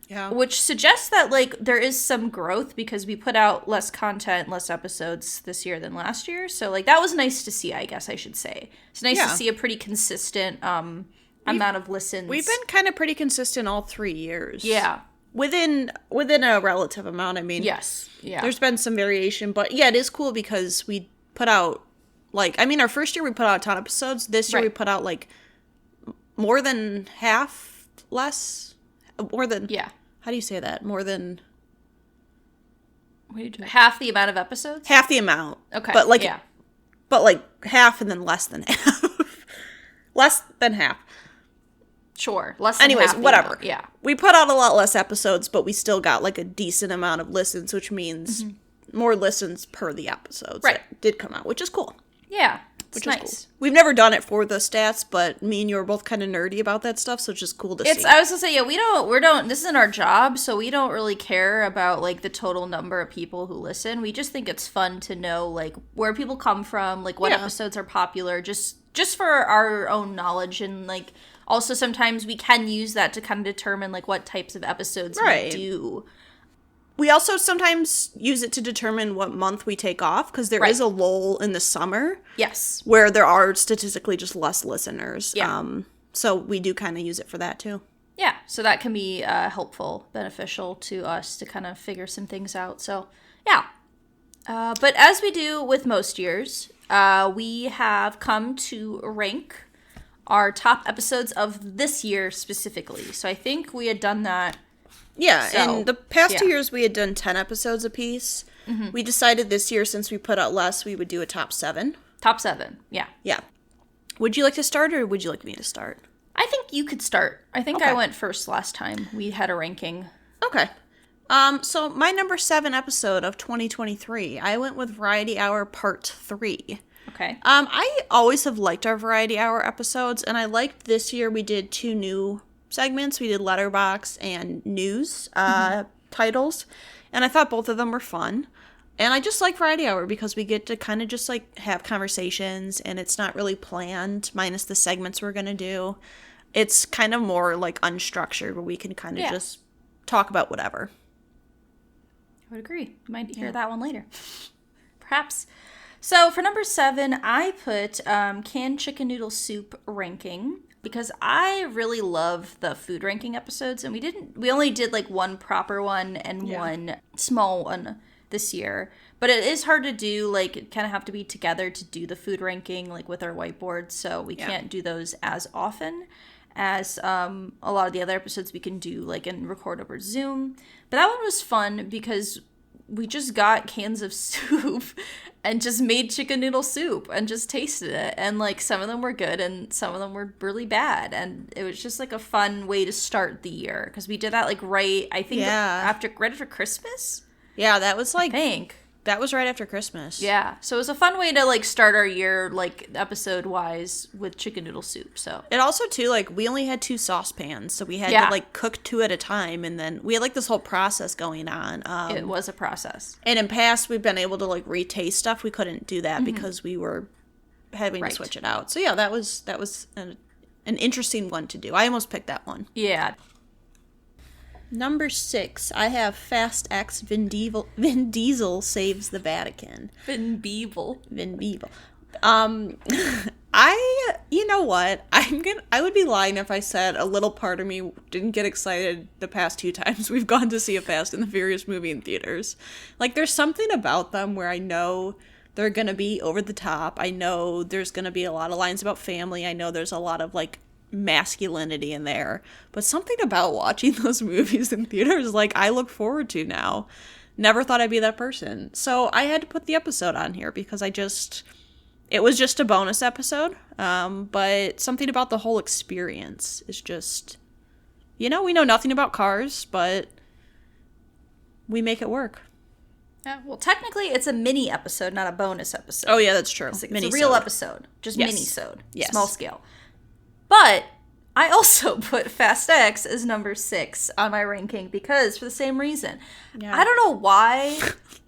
Yeah. Which suggests that there is some growth because we put out less content, less episodes this year than last year. So that was nice to see, I guess I should say. It's nice to see a pretty consistent amount of listens. We've been kind of pretty consistent all 3 years. Yeah. Within a relative amount, I mean. Yes. Yeah. There's been some variation, but yeah, it is cool because we put out our first year we put out a ton of episodes. This year we put out more than half less, more than How do you say that? More than half the amount of episodes? Half the amount. Okay. But but half and then less than half. Less than half. Sure. Less than Anyways, half whatever. Yeah. We put out a lot less episodes, but we still got a decent amount of listens, which means more listens per the episodes that did come out, which is cool. Yeah. Which is nice. Cool. We've never done it for the stats, but me and you are both kind of nerdy about that stuff, so it's just cool to see. I was gonna say, we don't. This isn't our job, so we don't really care about the total number of people who listen. We just think it's fun to know where people come from, what episodes are popular, just for our own knowledge, and also sometimes we can use that to kind of determine what types of episodes we do. We also sometimes use it to determine what month we take off, because there is a lull in the summer. Yes. Where there are statistically just less listeners. Yeah. So we do kind of use it for that, too. Yeah, so that can be helpful, beneficial to us to kind of figure some things out. So, yeah. But as we do with most years, we have come to rank our top episodes of this year specifically. So I think we had done that. Yeah, in the past 2 years, we had done 10 episodes apiece. Mm-hmm. We decided this year, since we put out less, we would do a top 7. Top 7, yeah. Yeah. Would you like to start, or would you like me to start? I think you could start. I think I went first last time. We had a ranking. Okay. So my number 7 episode of 2023, I went with Variety Hour Part 3. Okay. I always have liked our Variety Hour episodes, and I liked this year we did 2 new segments. We did Letterbox and News titles, and I thought both of them were fun. And I just like Variety Hour because we get to kind of just have conversations, and it's not really planned, minus the segments we're going to do. It's kind of more unstructured, where we can kind of just talk about whatever. I would agree. You might hear that one later. Perhaps. So for number 7, I put canned chicken noodle soup ranking, because I really love the food ranking episodes, and we only did one proper one and one small one this year. But it is hard to do, kind of have to be together to do the food ranking, with our whiteboard, so we can't do those as often as a lot of the other episodes we can do, and record over Zoom. But that one was fun because we just got cans of soup and just made chicken noodle soup and just tasted it. And like some of them were good and some of them were really bad. And it was just like a fun way to start the year because we did that like right after Christmas. Yeah, that was like I think. That was right after Christmas. Yeah. So it was a fun way to like start our year like episode wise with chicken noodle soup. So it also too like we only had 2 saucepans, so we had to like cook 2 at a time, and then we had like this whole process going on. It was a process. And in past we've been able to like retaste stuff. We couldn't do that because we were having to switch it out. So yeah, that was an interesting one to do. I almost picked that one. Yeah. Number 6, I have Fast X. Vin Diesel saves the Vatican. Vin Diesel. You know what? I would be lying if I said a little part of me didn't get excited the past 2 times we've gone to see a Fast and the Furious movie in theaters. Like, there's something about them where I know they're gonna be over the top. I know there's gonna be a lot of lines about family. I know there's a lot of, like, masculinity in there, but something about watching those movies in theaters like I look forward to now. Never thought I'd be that person, so I had to put the episode on here because it was just a bonus episode, but something about the whole experience is just, we know nothing about cars, but we make it work. Yeah, well, technically it's a mini episode, not a bonus episode. Oh yeah, that's true. It's a real episode, just mini-sode, small scale. But I also put Fast X as number 6 on my ranking because for the same reason. Yeah. I don't know why.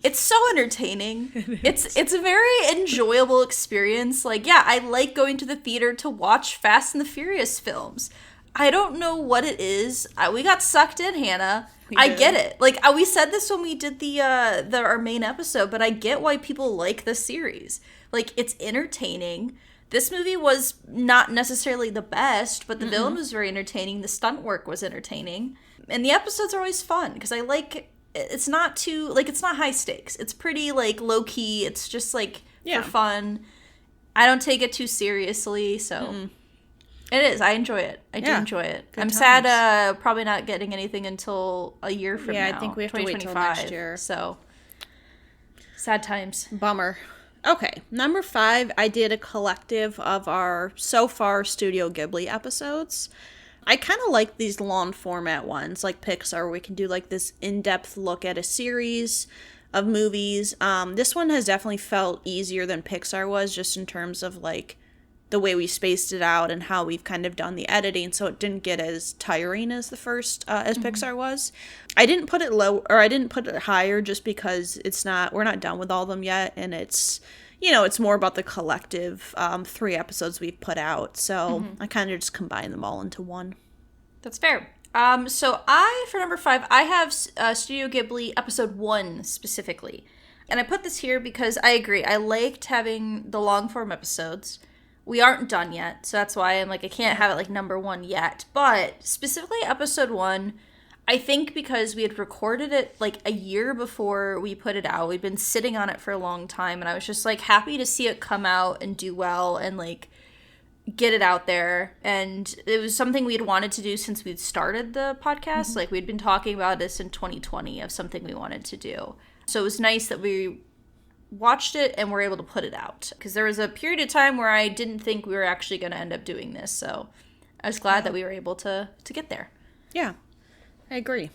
It's so entertaining. It's a very enjoyable experience. Like, yeah, I like going to the theater to watch Fast and the Furious films. I don't know what it is. We got sucked in, Hannah. I get it. Like, we said this when we did our main episode, but I get why people like the series. Like, it's entertaining. This movie was not necessarily the best, but the villain was very entertaining. The stunt work was entertaining. And the episodes are always fun because I like, it's not too, like, it's not high stakes. It's pretty, like, low key. It's just, like, for fun. I don't take it too seriously, so it is. I enjoy it. I do enjoy it. I'm sad probably not getting anything until a year from now. Yeah, I think we have to wait till next year. So, sad times. Bummer. Okay, number 5, I did a collective of our so far Studio Ghibli episodes. I kind of like these long format ones, like Pixar, where we can do like this in-depth look at a series of movies. This one has definitely felt easier than Pixar was, just in terms of like the way we spaced it out and how we've kind of done the editing, so it didn't get as tiring as the first as Pixar was. I didn't put it low, or I didn't put it higher, just because we're not done with all of them yet, and it's more about the collective 3 episodes we've put out, so I kind of just combined them all into one. That's fair. So for number 5, I have Studio Ghibli episode 1 specifically, and I put this here because I agree. I liked having the long form episodes. We aren't done yet, so that's why I'm like, I can't have it like number 1 yet. But specifically episode 1, I think because we had recorded it like a year before we put it out. We'd been sitting on it for a long time, and I was just like happy to see it come out and do well and like get it out there. And it was something we had wanted to do since we'd started the podcast. Like, we'd been talking about this in 2020 of something we wanted to do. So it was nice that we watched it and were able to put it out, because there was a period of time where I didn't think we were actually going to end up doing this, so I was glad that we were able to get there. Yeah, I agree.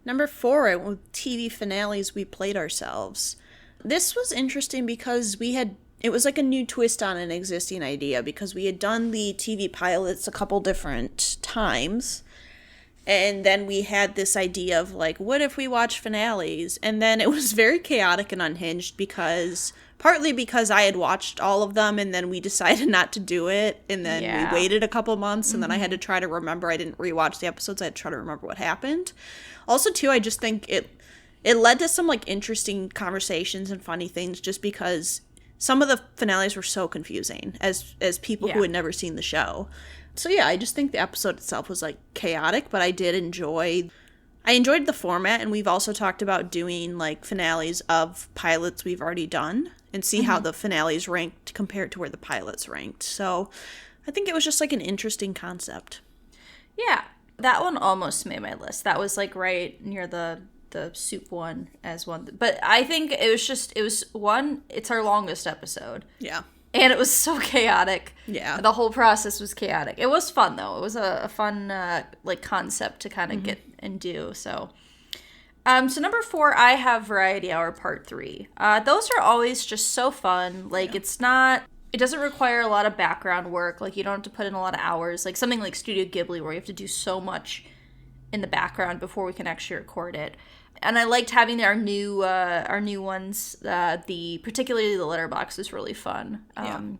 Number 4, I went with TV finales we played ourselves. This was interesting because it was like a new twist on an existing idea, because we had done the TV pilots a couple different times. And then we had this idea of like, what if we watch finales? And then it was very chaotic and unhinged, partly because I had watched all of them and then we decided not to do it. And then we waited a couple months and then I had to try to remember. I didn't rewatch the episodes. I had to try to remember what happened. Also, too, I just think it led to some like interesting conversations and funny things, just because some of the finales were so confusing as people who had never seen the show. So yeah, I just think the episode itself was like chaotic, but I enjoyed the format, and we've also talked about doing like finales of pilots we've already done and see how the finales ranked compared to where the pilots ranked. So I think it was just like an interesting concept. Yeah, that one almost made my list. That was like right near the the soup one as one. But I think it's our longest episode. Yeah. And it was so chaotic. Yeah. The whole process was chaotic. It was fun, though. It was a fun, concept to kind of get and do, so. So number 4, I have Variety Hour Part 3. Those are always just so fun. Like, it doesn't require a lot of background work. Like, you don't have to put in a lot of hours. Like, something like Studio Ghibli where you have to do so much in the background before we can actually record it. And I liked having our new ones. Particularly the Letterboxd is really fun.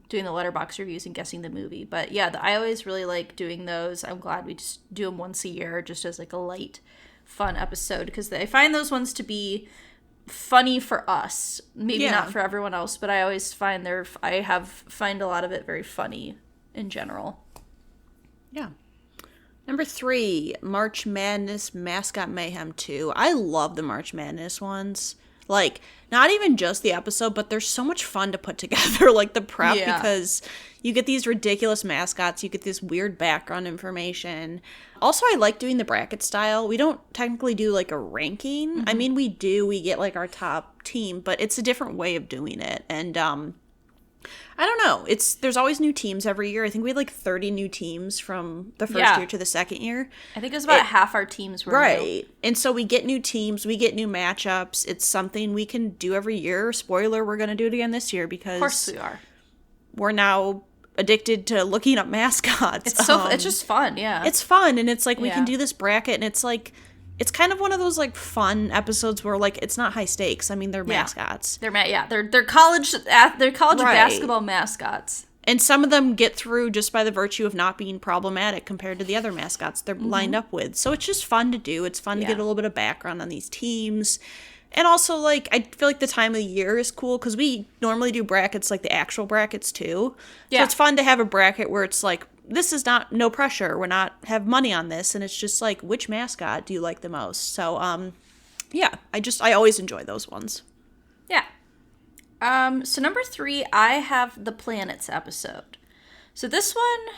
Doing the Letterboxd reviews and guessing the movie. But yeah, I always really like doing those. I'm glad we just do them once a year, just as like a light, fun episode, because I find those ones to be funny for us. Maybe not for everyone else, but I always find find a lot of it very funny in general. Yeah. Number 3, March Madness Mascot Mayhem 2. I love the March Madness ones. Like, not even just the episode, but they're so much fun to put together, like the prep, because you get these ridiculous mascots, you get this weird background information. Also, I like doing the bracket style. We don't technically do, like, a ranking. Mm-hmm. I mean, we get, like, our top team, but it's a different way of doing it. And, I don't know. There's always new teams every year. I think we had like 30 new teams from the first year to the second year. I think it was about half our teams were new. And so we get new teams, we get new matchups. It's something we can do every year. Spoiler, we're going to do it again this year because... Of course we are. We're now addicted to looking up mascots. It's just fun, yeah. It's fun, and it's like we can do this bracket, and it's like... It's kind of one of those, like, fun episodes where, like, it's not high stakes. I mean, they're mascots. They're college basketball mascots. And some of them get through just by the virtue of not being problematic compared to the other mascots they're lined up with. So it's just fun to do. It's fun to get a little bit of background on these teams. And also, like, I feel like the time of the year is cool because we normally do brackets, like, the actual brackets, too. Yeah. So it's fun to have a bracket where it's, like, this is no pressure. We're not have money on this. And it's just, like, which mascot do you like the most? So, I always enjoy those ones. Yeah. So number 3, I have the Planets episode. So this one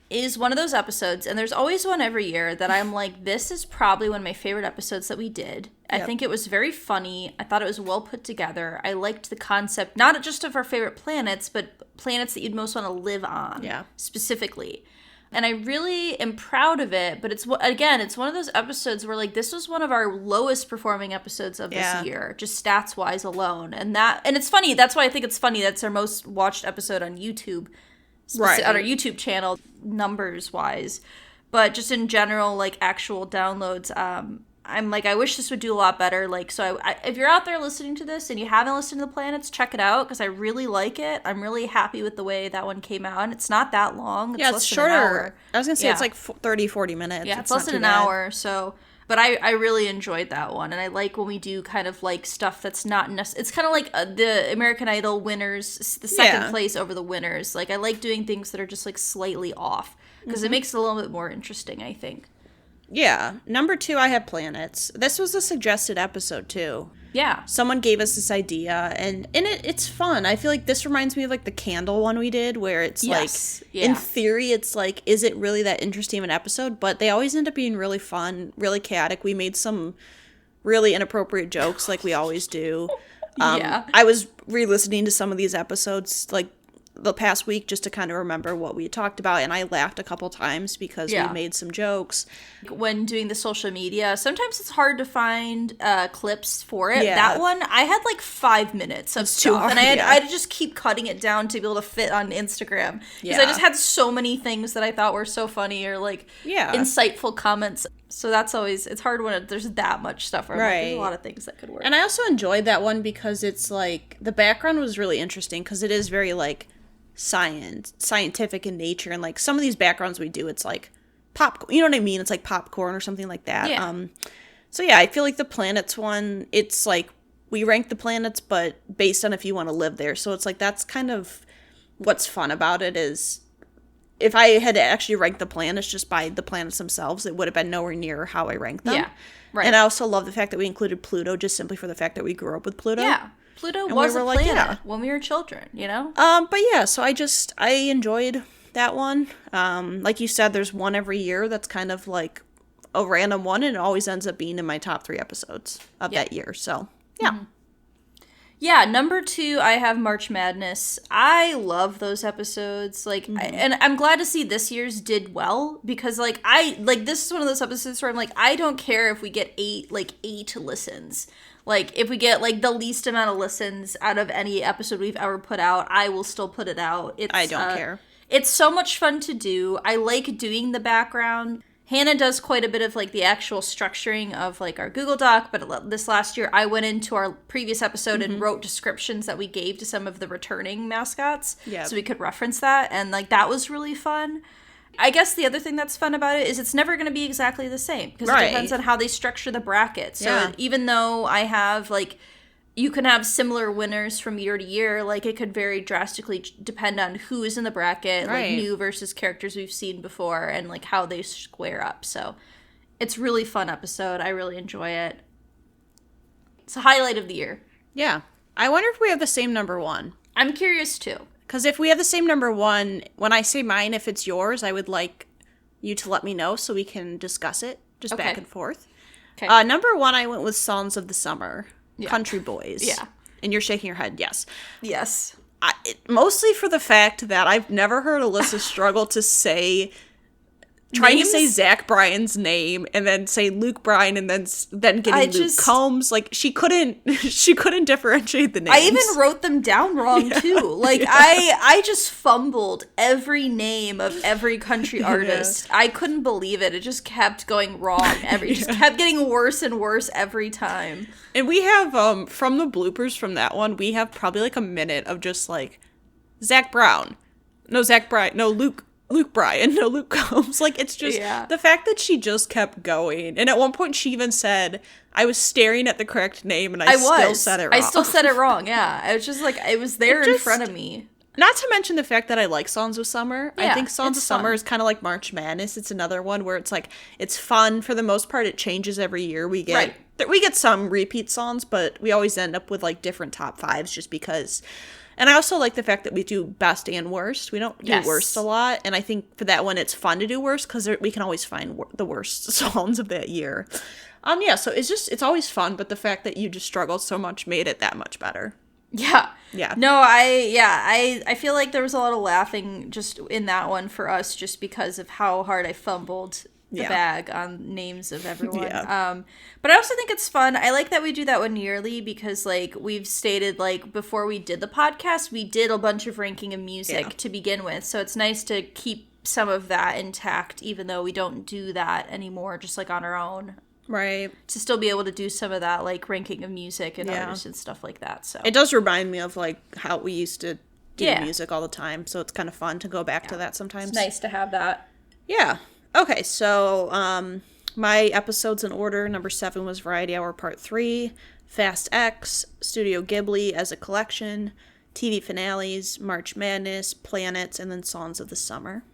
is one of those episodes, and there's always one every year that I'm like, this is probably one of my favorite episodes that we did. Yep. I think it was very funny. I thought it was well put together. I liked the concept, not just of our favorite planets, but planets that you'd most want to live on, specifically. And I really am proud of it, but it's one of those episodes where, like, this was one of our lowest performing episodes of this year, just stats-wise alone. And it's funny, that's why I think it's funny that's our most watched episode on YouTube, on our YouTube channel, numbers-wise. But just in general, like, actual downloads, I'm like, I wish this would do a lot better. Like, so if you're out there listening to this and you haven't listened to The Planets, check it out because I really like it. I'm really happy with the way that one came out. And it's not that long. It's shorter. I was going to say it's like 30, 40 minutes. Yeah, it's less than an hour. So, but I really enjoyed that one. And I like when we do kind of like stuff that's not necessarily, it's kind of like the American Idol winners, the second place over the winners. Like, I like doing things that are just like slightly off because it makes it a little bit more interesting, I think. Yeah. Number 2, I have Planets. This was a suggested episode, too. Yeah. Someone gave us this idea, and it's fun. I feel like this reminds me of, like, the candle one we did, where it's, in theory, it's, like, is it really that interesting of an episode? But they always end up being really fun, really chaotic. We made some really inappropriate jokes, like we always do. I was re-listening to some of these episodes, like, the past week just to kind of remember what we talked about, and I laughed a couple times because we made some jokes. When doing the social media, sometimes it's hard to find clips for it. That one, I had like 5 minutes of stuff, and I had to just keep cutting it down to be able to fit on Instagram because I just had so many things that I thought were so funny or like insightful comments. So that's always, it's hard when there's that much stuff. There's a lot of things that could work. And I also enjoyed that one because it's like, the background was really interesting because it is very like scientific in nature, and like some of these backgrounds we do, it's like popcorn, you know what I mean? It's like popcorn or something like that. So I feel like the planets one, it's like we rank the planets, but based on if you want to live there. So it's like that's kind of what's fun about it is if I had to actually rank the planets just by the planets themselves, it would have been nowhere near how I ranked them. And I also love the fact that we included Pluto just simply for the fact that we grew up with Pluto. Pluto was a planet when we were children, you know? So I enjoyed that one. Like you said, there's one every year that's kind of like a random one, and it always ends up being in my top 3 episodes of that year. So, yeah. Mm-hmm. Yeah, number 2, I have March Madness. I love those episodes. Like, and I'm glad to see this year's did well, because this is one of those episodes where I'm like, I don't care if we get 8 listens. Like, if we get the least amount of listens out of any episode we've ever put out, I will still put it out. I don't care. It's so much fun to do. I like doing the background. Hannah does quite a bit of the actual structuring of our Google Doc, but this last year I went into our previous episode and wrote descriptions that we gave to some of the returning mascots, so we could reference that, and that was really fun. I guess the other thing that's fun about it is it's never going to be exactly the same, because it depends on how they structure the bracket. So even though I have you can have similar winners from year to year, it could very drastically depend on who is in the bracket, new versus characters we've seen before, and how they square up. So it's a really fun episode. I really enjoy it. It's a highlight of the year. Yeah. I wonder if we have the same number 1. I'm curious too. Because if we have the same number 1, when I say mine, if it's yours, I would like you to let me know so we can discuss it just back and forth. Okay. Number 1, I went with Songs of the Summer. Country Boys. Yeah. And you're shaking your head, yes. Yes. Mostly for the fact that I've never heard Alyssa struggle to say... Trying to say Zach Bryan's name and then say Luke Bryan and then getting Luke Combs. She couldn't differentiate the names. I even wrote them down wrong too. I just fumbled every name of every country artist. I couldn't believe it. It just kept going wrong. It just kept getting worse and worse every time. And we have from the bloopers from that one, we have probably a minute of just Zach Brown. No Zach Bryan. No Luke Bryan, no Luke Combs. It's just the fact that she just kept going. And at one point she even said, I was staring at the correct name and I still said it wrong. I still said it wrong, yeah. I was just it was there in front of me. Not to mention the fact that I like Songs of Summer. I think Songs of Summer is kind of like March Madness. It's another one where it's it's fun. For the most part, it changes every year. We get some repeat songs, but we always end up with different top 5s just because... And I also like the fact that we do best and worst. We don't do worst a lot. And I think for that one, it's fun to do worst because we can always find the worst songs of that year. So it's always fun. But the fact that you just struggled so much made it that much better. Yeah. Yeah. No, I feel like there was a lot of laughing just in that one for us just because of how hard I fumbled the bag on names of everyone. But I also think it's fun. I like that we do that one yearly because we've stated before we did the podcast, we did a bunch of ranking of music to begin with. So it's nice to keep some of that intact even though we don't do that anymore just on our own. Right. To still be able to do some of that ranking of music and artists and stuff like that. So it does remind me of how we used to do music all the time. So it's kind of fun to go back to that sometimes. It's nice to have that. Yeah. Okay, so my episodes in order, number 7 was Variety Hour Part 3, Fast X, Studio Ghibli as a collection, TV finales, March Madness, Planets, and then Songs of the Summer.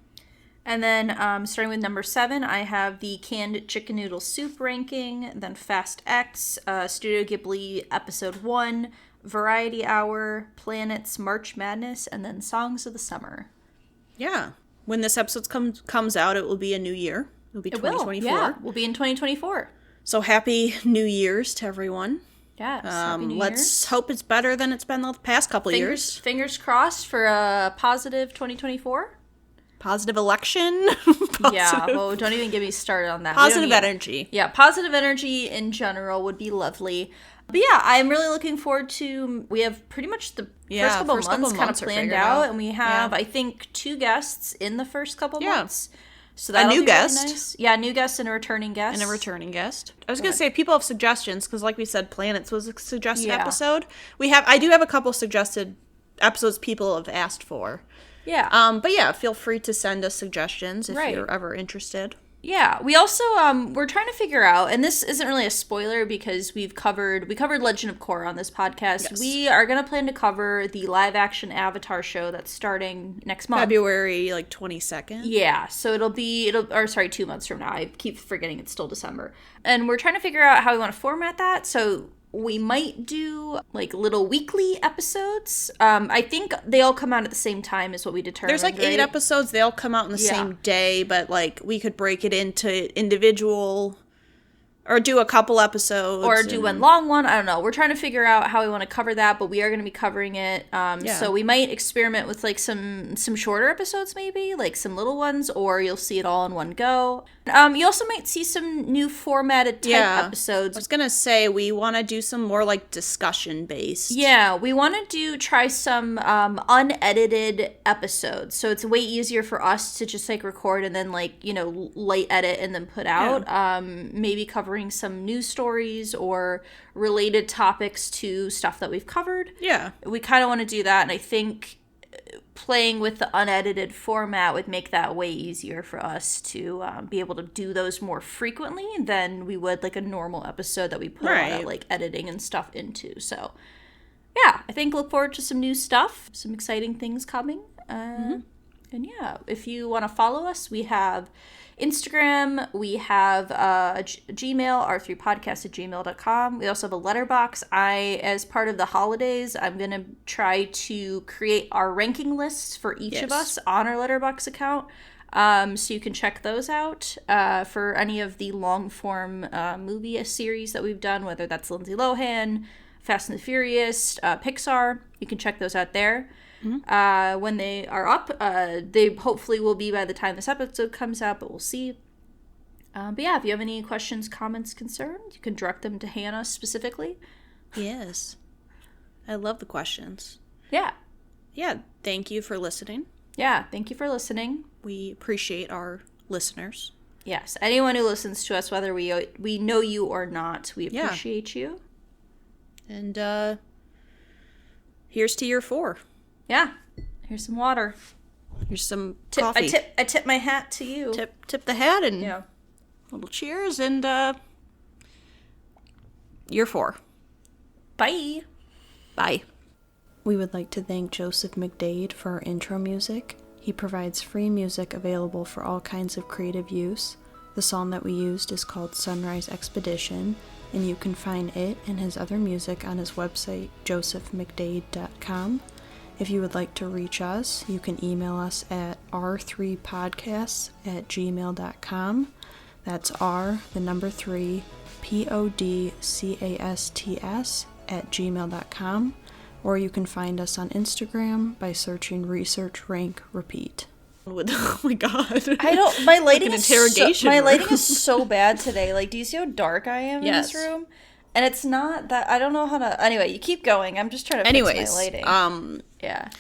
And then starting with number 7, I have the Canned Chicken Noodle Soup ranking, then Fast X, Studio Ghibli Episode 1, Variety Hour, Planets, March Madness, and then Songs of the Summer. Yeah. When this episode comes out, it will be a new year. It'll be 2024. Yeah, we'll be in 2024. So happy New Year's to everyone. Yes, happy New let's hope it's better than it's been the past couple years. Fingers crossed for a positive 2024. Positive election. Yeah, well, don't even get me started on that. Positive energy. Yeah, positive energy in general would be lovely. But yeah, I'm really looking forward to, we have pretty much the first couple months kind of planned out, and we have, I think, 2 guests in the first couple months. So that'll be really nice. Yeah, a new guest and a returning guest. I was going to say, if people have suggestions, because like we said, Planets was a suggested episode. I do have a couple suggested episodes people have asked for. Yeah. But yeah, feel free to send us suggestions if you're ever interested. Yeah, we also we're trying to figure out, and this isn't really a spoiler because we covered Legend of Korra on this podcast. Yes. We are gonna plan to cover the live action Avatar show that's starting next month, February 22nd. Yeah, so it'll 2 months from now. I keep forgetting it's still December, and we're trying to figure out how we want to format that. So We might do like little weekly episodes. I think they all come out at the same time is what we determined. There's like 8 episodes. They all come out on the same day, but like we could break it into individual or do a couple episodes. Or do one long one. I don't know. We're trying to figure out how we want to cover that, but we are going to be covering it. So we might experiment with like some shorter episodes maybe, like some little ones, or you'll see it all in one go. You also might see some new formatted type episodes. I was going to say we want to do some more like discussion based. Yeah, we want to try some unedited episodes. So it's way easier for us to just like record and then like, light edit and then put out. Yeah. Maybe covering some news stories or related topics to stuff that we've covered. Yeah. We kind of want to do that, and I think playing with the unedited format would make that way easier for us to be able to do those more frequently than we would like a normal episode that we put a lot of like editing and stuff into. So yeah, I think look forward to some new stuff, some exciting things coming. And yeah, if you want to follow us, we have Instagram, we have Gmail, r3podcast@gmail.com. We also have a letterbox. As part of the holidays, I'm going to try to create our ranking lists for each of us on our letterbox account. So you can check those out for any of the long-form movie series that we've done, whether that's Lindsay Lohan, Fast and the Furious, Pixar. You can check those out there. When they are up, they hopefully will be by the time this episode comes out, but we'll see. But yeah, if you have any questions, comments, concerns, you can direct them to Hannah specifically. Yes. I love the questions. Yeah. Yeah, thank you for listening. Yeah, thank you for listening. We appreciate our listeners. Yes, anyone who listens to us, whether we know you or not, we appreciate you. And here's to year 4. Yeah, here's some water. Here's some coffee. I tip my hat to you. Tip the hat and little cheers and year 4. Bye. Bye. We would like to thank Joseph McDade for our intro music. He provides free music available for all kinds of creative use. The song that we used is called Sunrise Expedition, and you can find it and his other music on his website, josephmcdade.com. If you would like to reach us, you can email us at r3podcasts@gmail.com. That's R, the number 3, podcasts@gmail.com. Or you can find us on Instagram by searching Research Rank Repeat. Oh my god. My lighting like my lighting is so bad today. Like, do you see how dark I am in this room? And it's not that I don't know how to. Anyway, you keep going. I'm just trying to fix my lighting. Yeah.